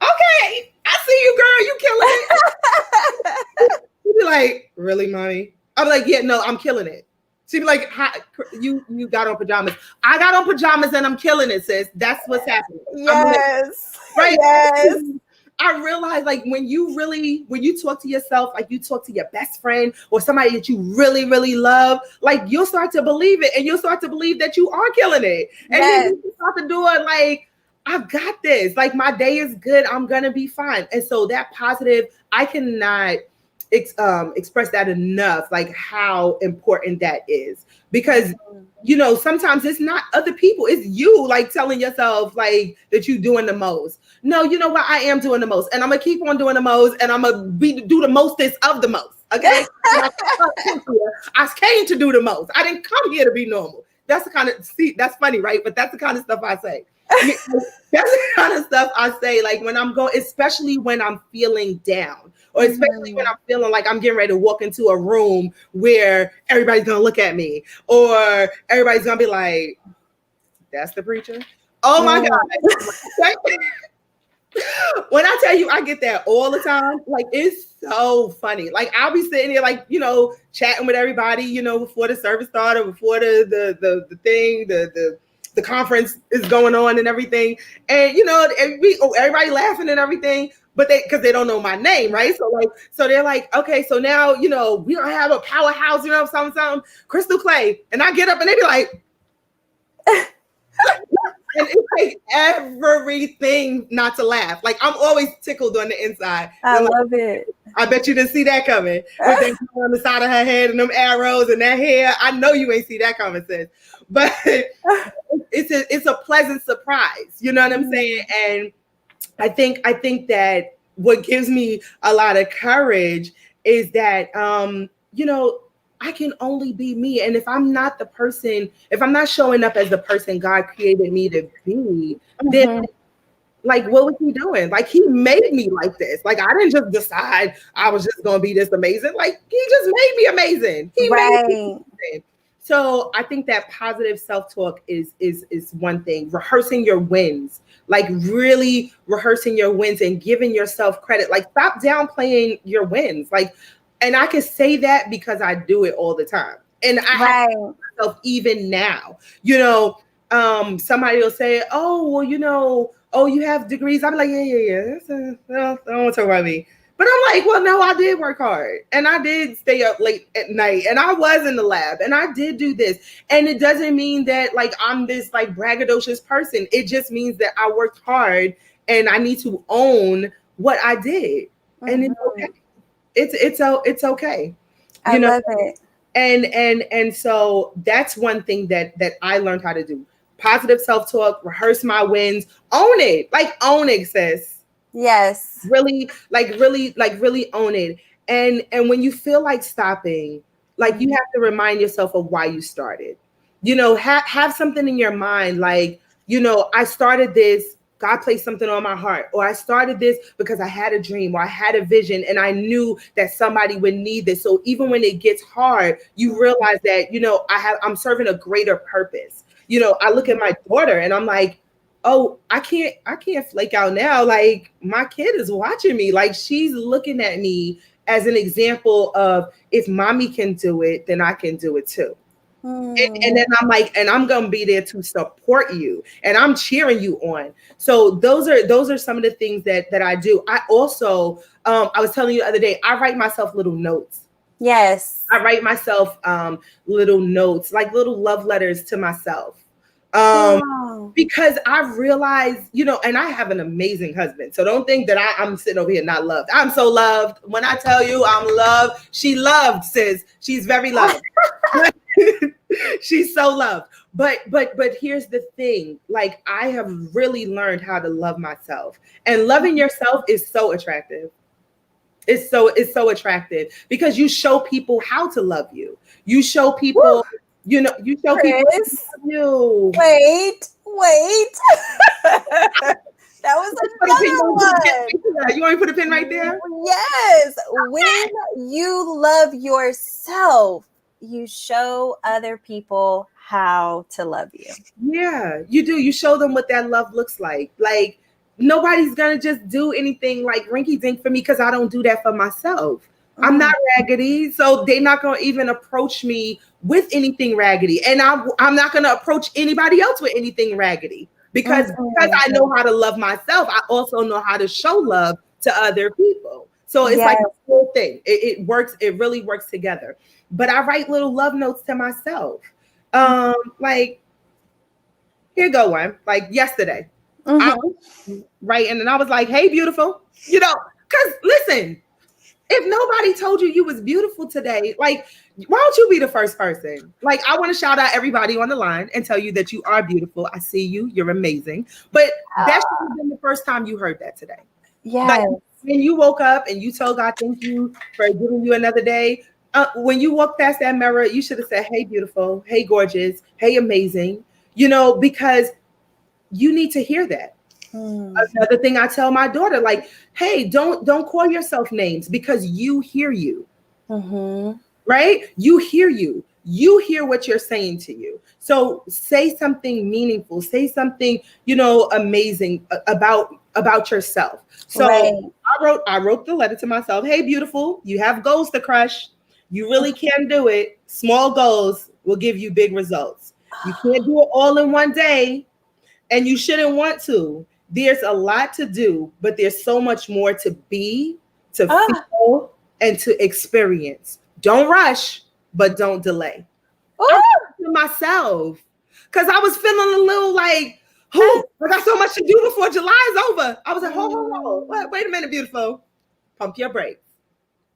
okay, I see you, girl. You killing it. She'll be like, really, mommy? I'll be like, yeah, no, I'm killing it. She'd be like, you got on pajamas. I got on pajamas and I'm killing it, sis. That's what's happening. Yes. Right? Yes. I realize, like, when you talk to yourself, like you talk to your best friend or somebody that you really, really love, like you'll start to believe it, and you'll start to believe that you are killing it. And then you start to do it like, I've got this. Like, my day is good. I'm gonna be fine. And so that positive, I cannot express that enough, like how important that is. Because you know, sometimes it's not other people, it's you, like telling yourself like that you're doing the most. No, you know what? I am doing the most, and I'm gonna keep on doing the most, and I'm gonna do the mostest of the most. Okay. I came to do the most. I didn't come here to be normal. That's the kind of, that's funny, right? But that's the kind of stuff I say. That's the kind of stuff I say, like when I'm going, especially when I'm feeling down, or especially when I'm feeling like I'm getting ready to walk into a room where everybody's gonna look at me, or everybody's gonna be like, that's the preacher. Oh my God. When I tell you, I get that all the time. Like, it's so funny. Like, I'll be sitting here, like, you know, chatting with everybody, you know, before the service started, before the conference is going on and everything. And, you know, everybody laughing and everything, but because they don't know my name, right? So they're like, okay, so now, you know, we don't have a powerhouse, you know, something, Crystal Clay. And I get up and they be like, and it takes everything not to laugh. Like, I'm always tickled on the inside. I love it. I bet you didn't see that coming. With that on the side of her head and them arrows and that hair. I know you ain't see that coming, sis. But it's a pleasant surprise. You know what I'm saying? And I think that what gives me a lot of courage is that you know, I can only be me. And if I'm not the person, if I'm not showing up as the person God created me to be, then like, what was he doing? Like, he made me like this. Like, I didn't just decide I was just going to be this amazing. Like, he just made me amazing. He made me amazing. So I think that positive self-talk is one thing. Rehearsing your wins, like really rehearsing your wins and giving yourself credit. Like, stop downplaying your wins. Like, and I can say that because I do it all the time. And I have myself even now, you know, somebody will say, oh, well, you know, oh, you have degrees. I'm like, yeah. I don't want to talk about me. But I'm like, well, no, I did work hard and I did stay up late at night and I was in the lab and I did do this. And it doesn't mean that like I'm this like braggadocious person. It just means that I worked hard and I need to own what I did. And it's okay. It's okay. I love it. And so that's one thing that I learned how to do. Positive self-talk, rehearse my wins, own it. Like, own it, sis. Yes. Really own it. And when you feel like stopping, like you have to remind yourself of why you started. You know, have something in your mind like, you know, I started this, God placed something on my heart, or I started this because I had a dream or I had a vision and I knew that somebody would need this. So even when it gets hard, you realize that, you know, I'm serving a greater purpose. You know, I look at my daughter and I'm like, oh, I can't flake out now. Like, my kid is watching me. Like, she's looking at me as an example of, if mommy can do it, then I can do it too. And then I'm like, and I'm gonna be there to support you, and I'm cheering you on. So those are some of the things that I do. I also, I was telling you the other day, I write myself little notes. Yes. I write myself little notes, like little love letters to myself. Wow. Because I've realized, and I have an amazing husband. So don't think that I'm sitting over here not loved. I'm so loved. When I tell you I'm loved, she loved, sis. She's very loved. She's so loved. But here's the thing. Like, I have really learned how to love myself. And loving yourself is so attractive. It's so attractive because you show people how to love you. You show people, you show Chris, people how to love you. Wait. That was another one. You want me to put a pin right there? Yes. When you love yourself, you show other people how to love you. Yeah, you do. You show them what that love looks like. Like, nobody's gonna just do anything like rinky dink for me because I don't do that for myself. I'm not raggedy, so they're not gonna even approach me with anything raggedy, and I'm not gonna approach anybody else with anything raggedy because I know how to love myself. I also know how to show love to other people. So it's like a whole thing. It works. It really works together. But I write little love notes to myself. Like, here go one. Like yesterday, I was writing, and I was like, "Hey, beautiful," because listen. If nobody told you you was beautiful today, like, why don't you be the first person? Like, I want to shout out everybody on the line and tell you that you are beautiful. I see you. You're amazing. But that should have been the first time you heard that today. Yeah. Like, when you woke up and you told God, thank you for giving you another day. When you walked past that mirror, you should have said, hey, beautiful. Hey, gorgeous. Hey, amazing. Because you need to hear that. Another thing I tell my daughter, like, hey, don't call yourself names because you hear you. Right? You hear you. You hear what you're saying to you. So say something meaningful. Say something, amazing about yourself. So I wrote the letter to myself. Hey, beautiful, you have goals to crush. You really can do it. Small goals will give you big results. You can't do it all in one day, and you shouldn't want to. There's a lot to do, but there's so much more to be, to feel, and to experience. Don't rush, but don't delay. I to myself, because I was feeling a little like, I got so much to do before July is over. I was like, hold. Wait a minute, beautiful. Pump your brakes.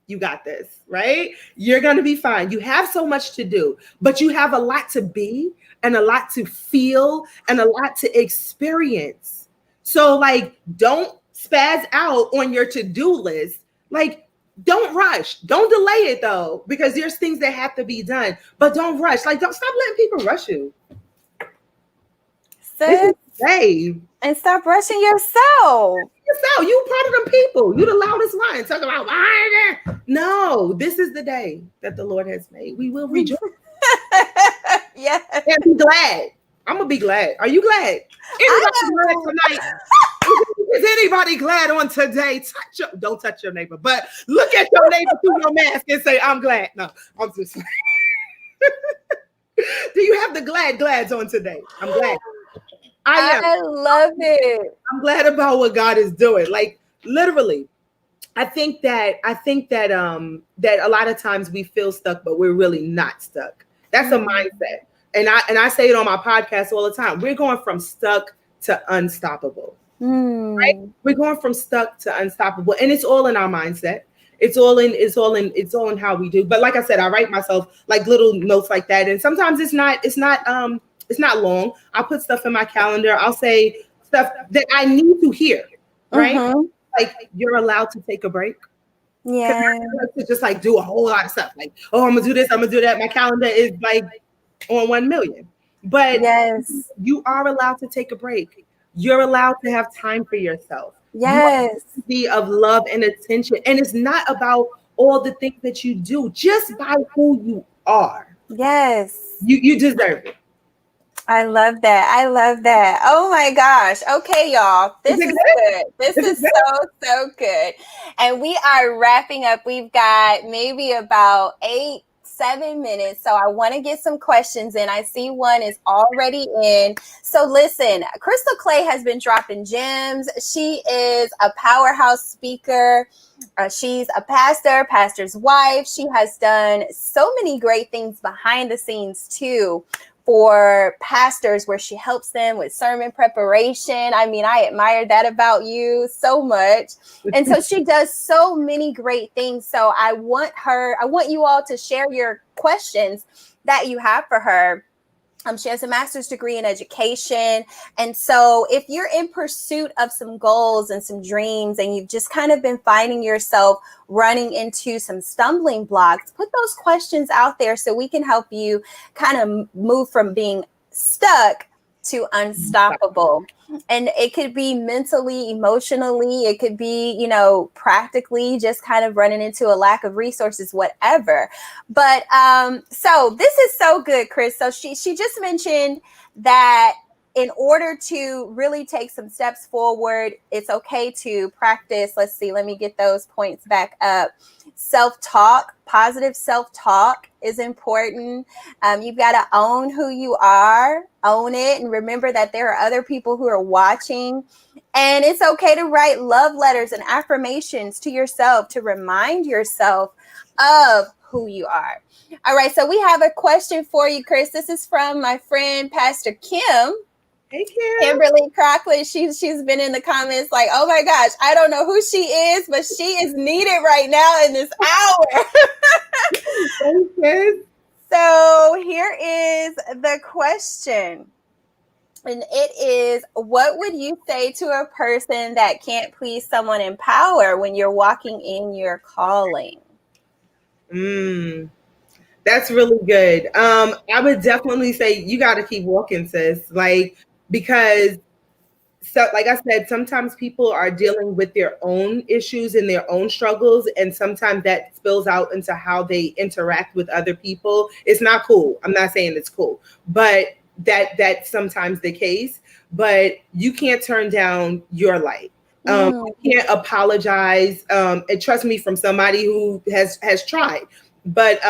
You got this, right? You're going to be fine. You have so much to do, but you have a lot to be and a lot to feel and a lot to experience. So, like, don't spaz out on your to-do list. Like, don't rush. Don't delay it, though, because there's things that have to be done. But don't rush. Like, don't stop letting people rush you. Sis, Hey. And stop rushing yourself. You part of them people. You the loudest one. Talk about why. No, this is the day that the Lord has made. We will rejoice. Yeah. And be glad. I'm gonna be glad. Are you glad? Anybody glad tonight? Is anybody glad on today? Don't touch your neighbor, but look at your neighbor through your mask and say, I'm glad. No, I'm just Do you have the glads on today? I'm glad. I love it. I'm glad about what God is doing. Like, literally, I think that that a lot of times we feel stuck, but we're really not stuck. That's a mindset. And I say it on my podcast all the time. We're going from stuck to unstoppable. Right? We're going from stuck to unstoppable. And it's all in our mindset. It's all in how we do. But like I said, I write myself like little notes like that. And sometimes it's not long. I'll put stuff in my calendar. I'll say stuff that I need to hear. Right? Like, you're allowed to take a break. Yeah. To just like do a whole lot of stuff. Like, oh, I'm gonna do this, I'm gonna do that. My calendar is like on 1 million. But yes, you are allowed to take a break. You're allowed to have time for yourself. Yes. Be of love and attention. And it's not about all the things that you do, just by who you are. Yes. You deserve it. I love that. I love that. Oh my gosh. Okay, y'all. This is good. This is so good. And we are wrapping up. We've got maybe about 7 minutes. So I want to get some questions in. I see one is already in. So listen, Crystal Clay has been dropping gems. She is a powerhouse speaker. She's a pastor's wife. She has done so many great things behind the scenes too, for pastors, where she helps them with sermon preparation. I mean, I admire that about you so much. And so she does so many great things. So I want you all to share your questions that you have for her. She has a master's degree in education. And so if you're in pursuit of some goals and some dreams, and you've just kind of been finding yourself running into some stumbling blocks, put those questions out there so we can help you kind of move from being stuck to unstoppable. And it could be mentally, emotionally, it could be, practically just kind of running into a lack of resources, whatever. But so this is so good, Chris. So she just mentioned that in order to really take some steps forward, it's okay to practice. Let's see, let me get those points back up. Self-talk, positive self-talk is important. You've got to own who you are, own it, and remember that there are other people who are watching. And it's okay to write love letters and affirmations to yourself to remind yourself of who you are. All right, so we have a question for you, Chris. This is from my friend, Pastor Kim. Hey, Kim. Kimberly Crockley. She's been in the comments like, oh my gosh, I don't know who she is, but she is needed right now in this hour. Okay. So here is the question. And it is, what would you say to a person that can't please someone in power when you're walking in your calling? That's really good. I would definitely say you got to keep walking, sis. Because like I said, sometimes people are dealing with their own issues and their own struggles, and sometimes that spills out into how they interact with other people. It's not cool. I'm not saying it's cool, but that's sometimes the case. But you can't turn down your light. You can't apologize. And trust me, from somebody who has tried, but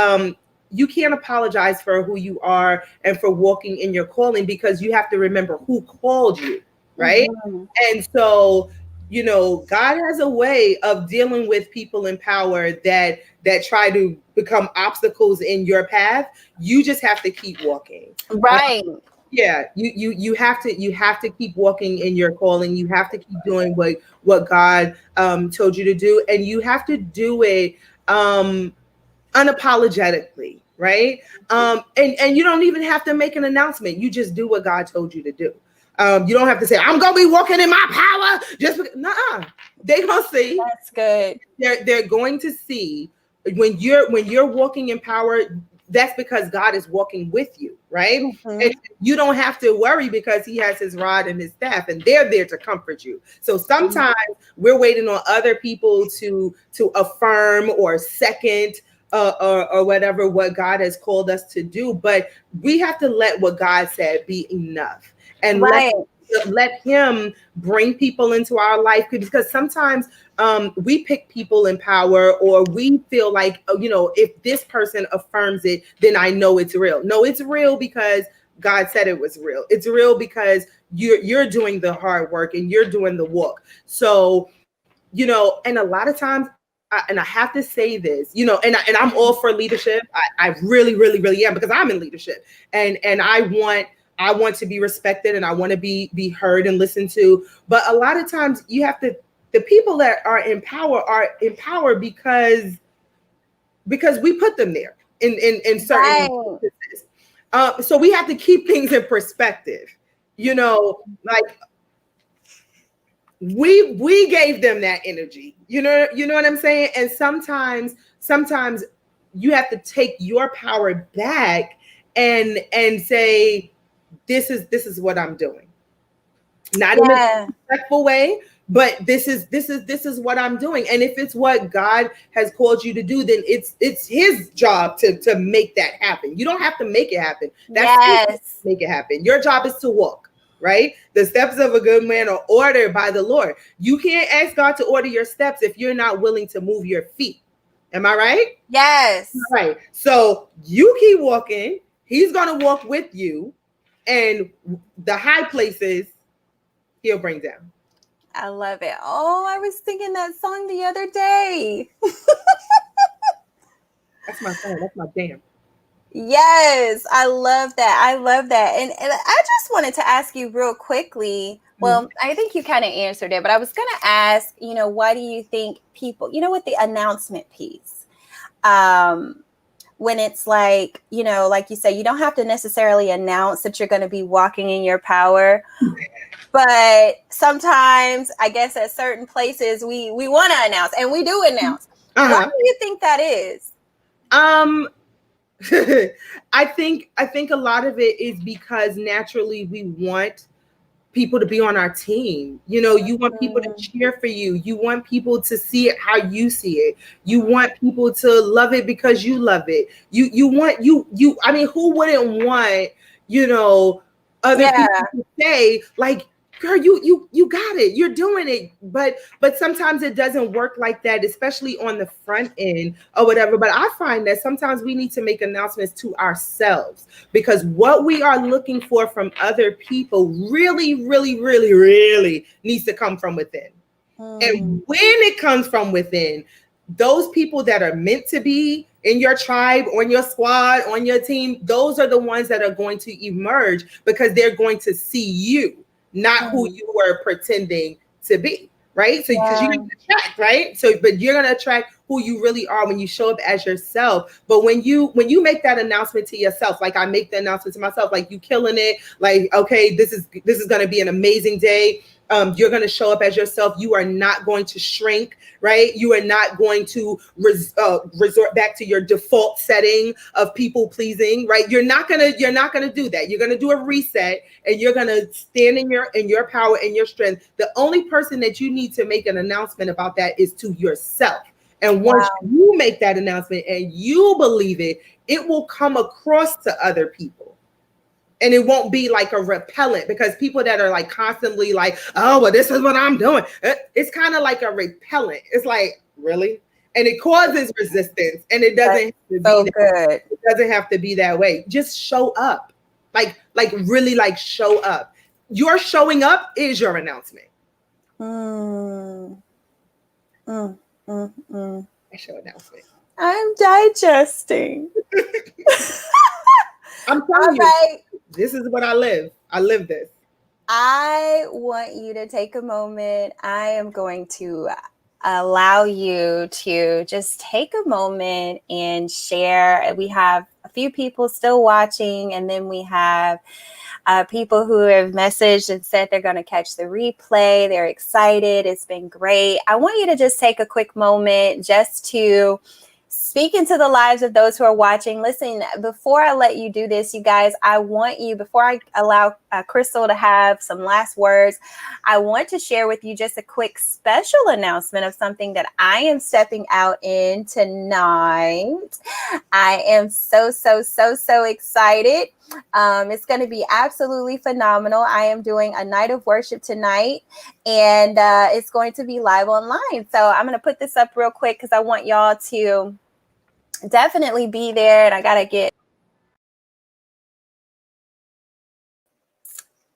you can't apologize for who you are and for walking in your calling, because you have to remember who called you, right? And so, God has a way of dealing with people in power that try to become obstacles in your path. You just have to keep walking. Right. Yeah, you have to keep walking in your calling. You have to keep doing what God told you to do, and you have to do it unapologetically, right? And you don't even have to make an announcement. You just do what God told you to do. You don't have to say, I'm gonna be walking in my power just because. Nuh-uh. They're gonna see. That's good. They're going to see when you're walking in power. That's because God is walking with you, right? And you don't have to worry, because he has his rod and his staff, and they're there to comfort you. So sometimes we're waiting on other people to affirm or second or whatever what God has called us to do. But we have to let what God said be enough, and let him bring people into our life, because sometimes we pick people in power, or we feel like, if this person affirms it, then I know it's real. No, it's real because God said it was real. It's real because you're doing the hard work and you're doing the walk. So, and a lot of times, and I have to say this, and I'm all for leadership. I really, really, really am, because I'm in leadership, and I want to be respected, and I want to be heard and listened to. But a lot of times the people that are in power because we put them there in certain instances. So we have to keep things in perspective. Like we gave them that energy. You know what I'm saying? And sometimes you have to take your power back and say, this is what I'm doing. Not in a respectful way, but this is what I'm doing. And if it's what God has called you to do, then it's his job to make that happen. You don't have to make it happen. That's his job to Yes. make it happen. Your job is to walk, right? The steps of a good man are ordered by the Lord. You can't ask God to order your steps if you're not willing to move your feet. Am I right? Yes. Right. So you keep walking. He's going to walk with you, and the high places he'll bring down. I love it. Oh, I was singing that song the other day. That's my song. That's my jam. Yes, I love that. I love that. And I just wanted to ask you real quickly. Well, I think you kind of answered it, but I was going to ask, why do you think people, with the announcement piece, when it's like, like you say, you don't have to necessarily announce that you're going to be walking in your power. But sometimes, I guess at certain places, we want to announce, and we do announce. Why do you think that is? I think a lot of it is because naturally we want people to be on our team. You want people to cheer for you. You want people to see it how you see it. You want people to love it because you love it. I mean, who wouldn't want, other people to say, like, girl, you got it. You're doing it. But sometimes it doesn't work like that, especially on the front end or whatever. But I find that sometimes we need to make announcements to ourselves, because what we are looking for from other people really, really, really, really needs to come from within. And when it comes from within, those people that are meant to be in your tribe, on your squad, on your team, those are the ones that are going to emerge, because they're going to see you, not who you were pretending to be, right? So because you're going to attract, right? But you're going to attract who you really are when you show up as yourself. But when you make that announcement to yourself, like I make the announcement to myself, like, you killing it, like, okay, this is going to be an amazing day. You're going to show up as yourself. You are not going to shrink, right? You are not going to resort back to your default setting of people pleasing, right? You're not going to do that. You're going to do a reset, and you're going to stand in your power and your strength. The only person that you need to make an announcement about that is to yourself. And once you make that announcement and you believe it, it will come across to other people. And it won't be like a repellent, because people that are like constantly like, oh, well, this is what I'm doing. It's kind of like a repellent. It's like, really? And it causes resistance. And it doesn't It doesn't have to be that way. Just show up. Like really, like, show up. Your showing up is your announcement. That's your announcement. I'm digesting. I'm telling you. This is what I live. I live this. I want you to take a moment. I am going to allow you to just take a moment and share. We have a few people still watching, and then we have people who have messaged and said they're going to catch the replay. They're excited. It's been great. I want you to just take a quick moment just to speak into the lives of those who are watching. Listen, before I let you do this, you guys, I want you, before I allow Crystal to have some last words, I want to share with you just a quick special announcement of something that I am stepping out in tonight. I am so excited. It's going to be absolutely phenomenal. I am doing a night of worship tonight, and it's going to be live online. So I'm going to put this up real quick because I want y'all to definitely be there. And I got to get.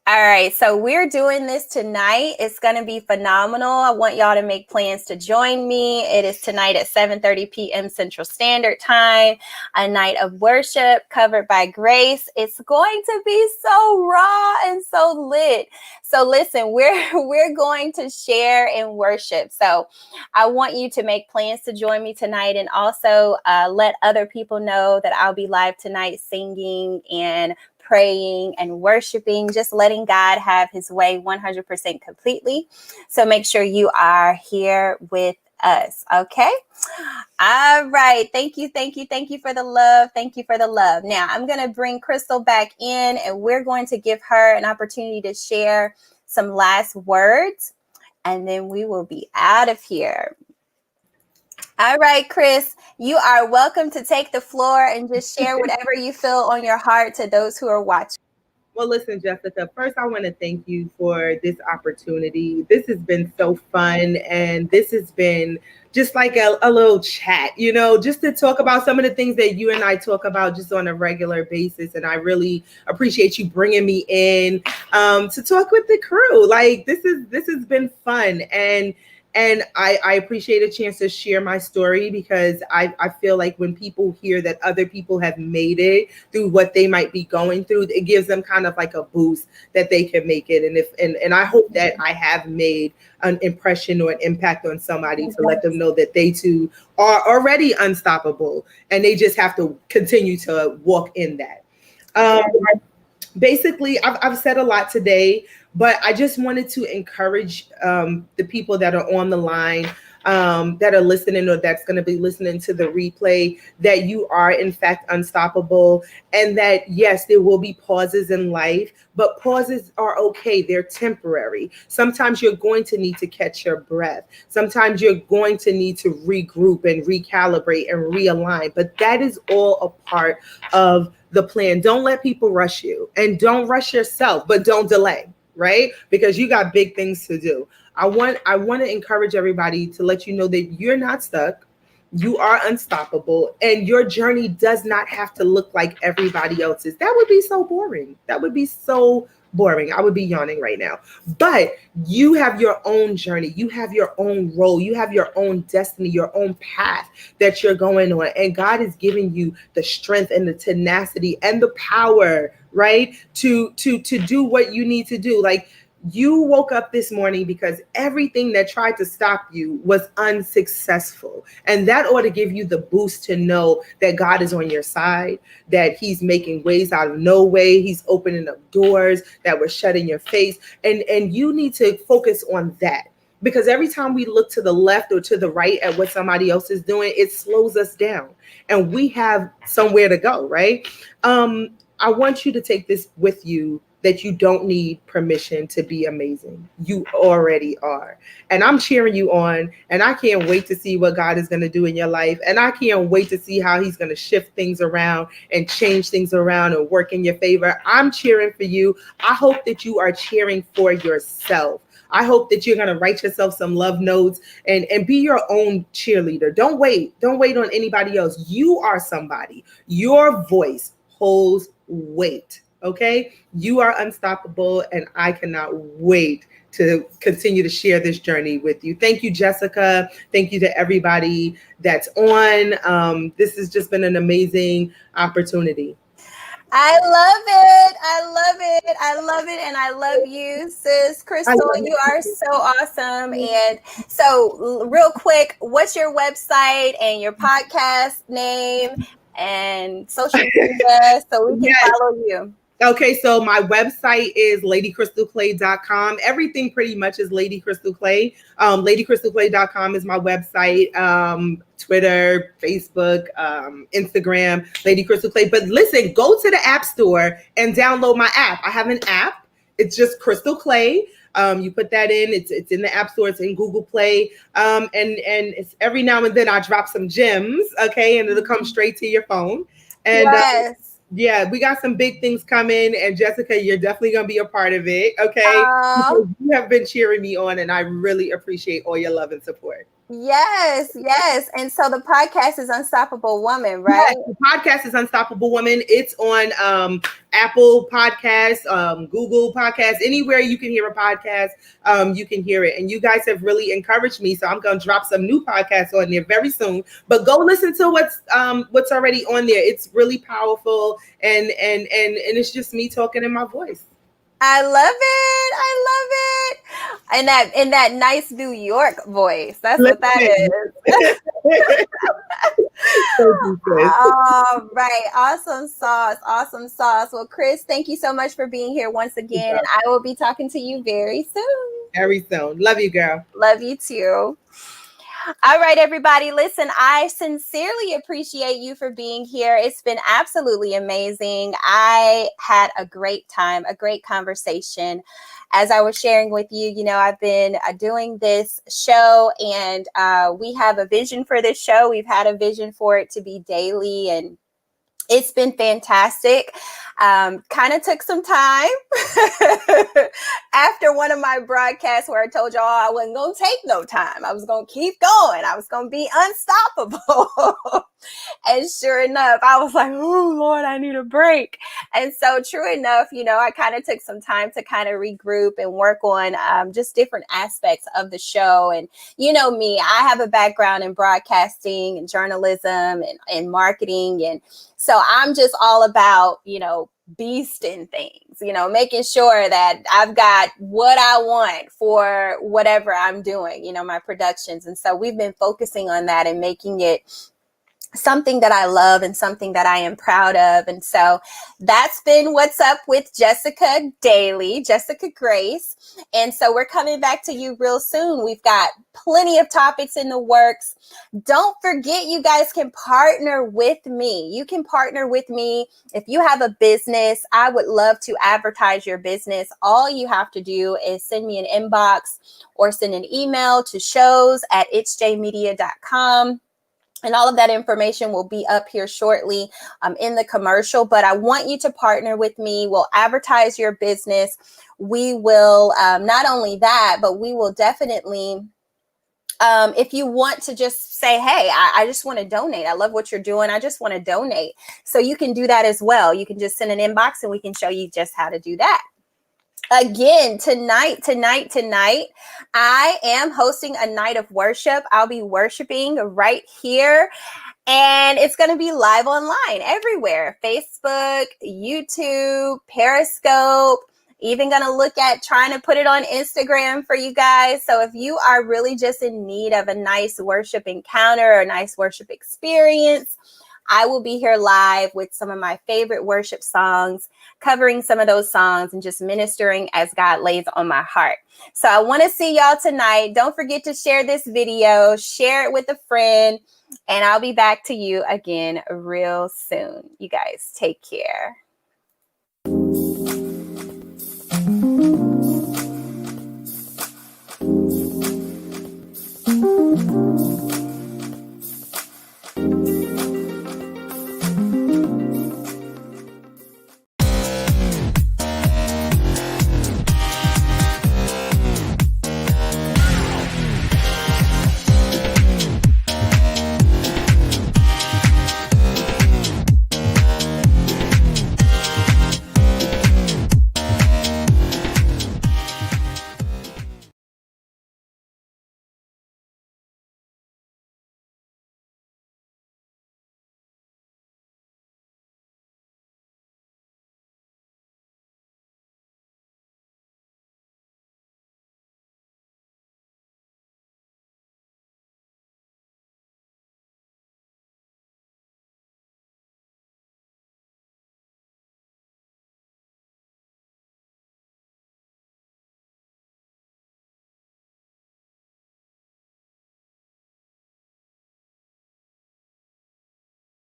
All right, so we're doing this tonight. It's going to be phenomenal. I want y'all to make plans to join me. It is tonight at 7:30 p.m. Central Standard Time, a night of worship covered by Grace. It's going to be so raw and so lit. So listen, we're going to share and worship. So I want you to make plans to join me tonight, and also let other people know that I'll be live tonight singing and praying and worshiping, just letting God have his way 100% completely. So make sure you are here with us. Okay. All right. Thank you for the love. Thank you for the love. Now I'm going to bring Crystal back in, and we're going to give her an opportunity to share some last words. and then we will be out of here. All right, Chris, you are welcome to take the floor and just share whatever you feel on your heart to those who are watching. Well, listen, Jessica, first I want to thank you for this opportunity. This has been so fun, and this has been just like a little chat, just to talk about some of the things that you and I talk about just on a regular basis. And I really appreciate you bringing me in to talk with the crew. Like this has been fun, and I appreciate a chance to share my story, because I feel like when people hear that other people have made it through what they might be going through, it gives them kind of like a boost that they can make it. And I hope that I have made an impression or an impact on somebody to let them know that they too are already unstoppable, and they just have to continue to walk in that. Basically, I've said a lot today, but I just wanted to encourage the people that are on the line, that are listening, or that's going to be listening to the replay, that you are in fact unstoppable, and that yes, there will be pauses in life, but pauses are okay. They're temporary. Sometimes you're going to need to catch your breath. Sometimes you're going to need to regroup and recalibrate and realign, but that is all a part of the plan. Don't let people rush you, and don't rush yourself, but don't delay, right? Because you got big things to do. I want to encourage everybody to let you know that you're not stuck. You are unstoppable, and your journey does not have to look like everybody else's. That would be so boring. That would be so boring. I would be yawning right now. But you have your own journey. You have your own role. You have your own destiny, your own path that you're going on. And God is giving you the strength and the tenacity and the power, right? To do what you need to do. Like, you woke up this morning because everything that tried to stop you was unsuccessful. And that ought to give you the boost to know that God is on your side, that he's making ways out of no way. He's opening up doors that were shut in your face. And you need to focus on that. Because every time we look to the left or to the right at what somebody else is doing, it slows us down. And we have somewhere to go, right? I want you to take this with you, that you don't need permission to be amazing. You already are. And I'm cheering you on. And I can't wait to see what God is going to do in your life. And I can't wait to see how he's going to shift things around and change things around and work in your favor. I'm cheering for you. I hope that you are cheering for yourself. I hope that you're going to write yourself some love notes and be your own cheerleader. Don't wait. Don't wait on anybody else. You are somebody. Your voice holds weight. Okay, you are unstoppable, and I cannot wait to continue to share this journey with you. Thank you, Jessica. Thank you to everybody that's on. This has just been an amazing opportunity. I love it. I love it. I love it. And I love you, sis. Crystal, you are so awesome. And so real quick, what's your website and your podcast name and social media so we can follow you? Okay, so my website is ladycrystalclay.com. Everything pretty much is Lady Crystal Clay. Ladycrystalclay.com is my website. Twitter, Facebook, Instagram, Lady Crystal Clay. But listen, go to the App Store and download my app. I have an app. It's just Crystal Clay. You put that in. It's in the App Store. It's in Google Play. And it's every now and then I drop some gems. Okay, and it'll come straight to your phone. And yes. Yeah, we got some big things coming, and Jessica, you're definitely going to be a part of it, okay? Because you have been cheering me on, and I really appreciate all your love and support. Yes, yes. And so the podcast is Unstoppable Woman, right? Yes, the podcast is Unstoppable Woman. It's on Apple Podcasts, Google Podcasts, anywhere you can hear a podcast, you can hear it. And you guys have really encouraged me, so I'm going to drop some new podcasts on there very soon. But go listen to what's already on there. It's really powerful, and it's just me talking in my voice. I love it. I love it. And that nice New York voice. That's what that is. All right. Awesome sauce. Awesome sauce. Well, Chris, thank you so much for being here once again. And I will be talking to you very soon. Very soon. Love you, girl. Love you too. All right, everybody. Listen, I sincerely appreciate you for being here. It's been absolutely amazing. I had a great time, a great conversation. As I was sharing with you, I've been doing this show, and we have a vision for this show. We've had a vision for it to be daily, and it's been fantastic. Kind of took some time after one of my broadcasts where I told y'all I wasn't going to take no time. I was going to keep going. I was going to be unstoppable. And sure enough, I was like, oh, Lord, I need a break. And so true enough, I kind of took some time to kind of regroup and work on just different aspects of the show. And you know me, I have a background in broadcasting and journalism and marketing. And so I'm just all about, beasting things, making sure that I've got what I want for whatever I'm doing, my productions. And so we've been focusing on that and making it something that I love and something that I am proud of. And so that's been What's Up with Jessica Daily, Jessica Grace. And so we're coming back to you real soon. We've got plenty of topics in the works. Don't forget, you guys can partner with me. You can partner with me. If you have a business, I would love to advertise your business. All you have to do is send me an inbox or send an email to shows@itsjmedia.com. And all of that information will be up here shortly in the commercial. But I want you to partner with me. We'll advertise your business. We will not only that, but we will definitely, if you want to just say, hey, I just want to donate. I love what you're doing. I just want to donate. So you can do that as well. You can just send an inbox and we can show you just how to do that. Again, tonight, I am hosting a night of worship. I'll be worshiping right here, and it's going to be live online everywhere: Facebook, YouTube, Periscope. Even going to look at trying to put it on Instagram for you guys. So if you are really just in need of a nice worship encounter or a nice worship experience, I will be here live with some of my favorite worship songs, covering some of those songs and just ministering as God lays on my heart. So I want to see y'all tonight. Don't forget to share this video, share it with a friend, and I'll be back to you again real soon. You guys take care.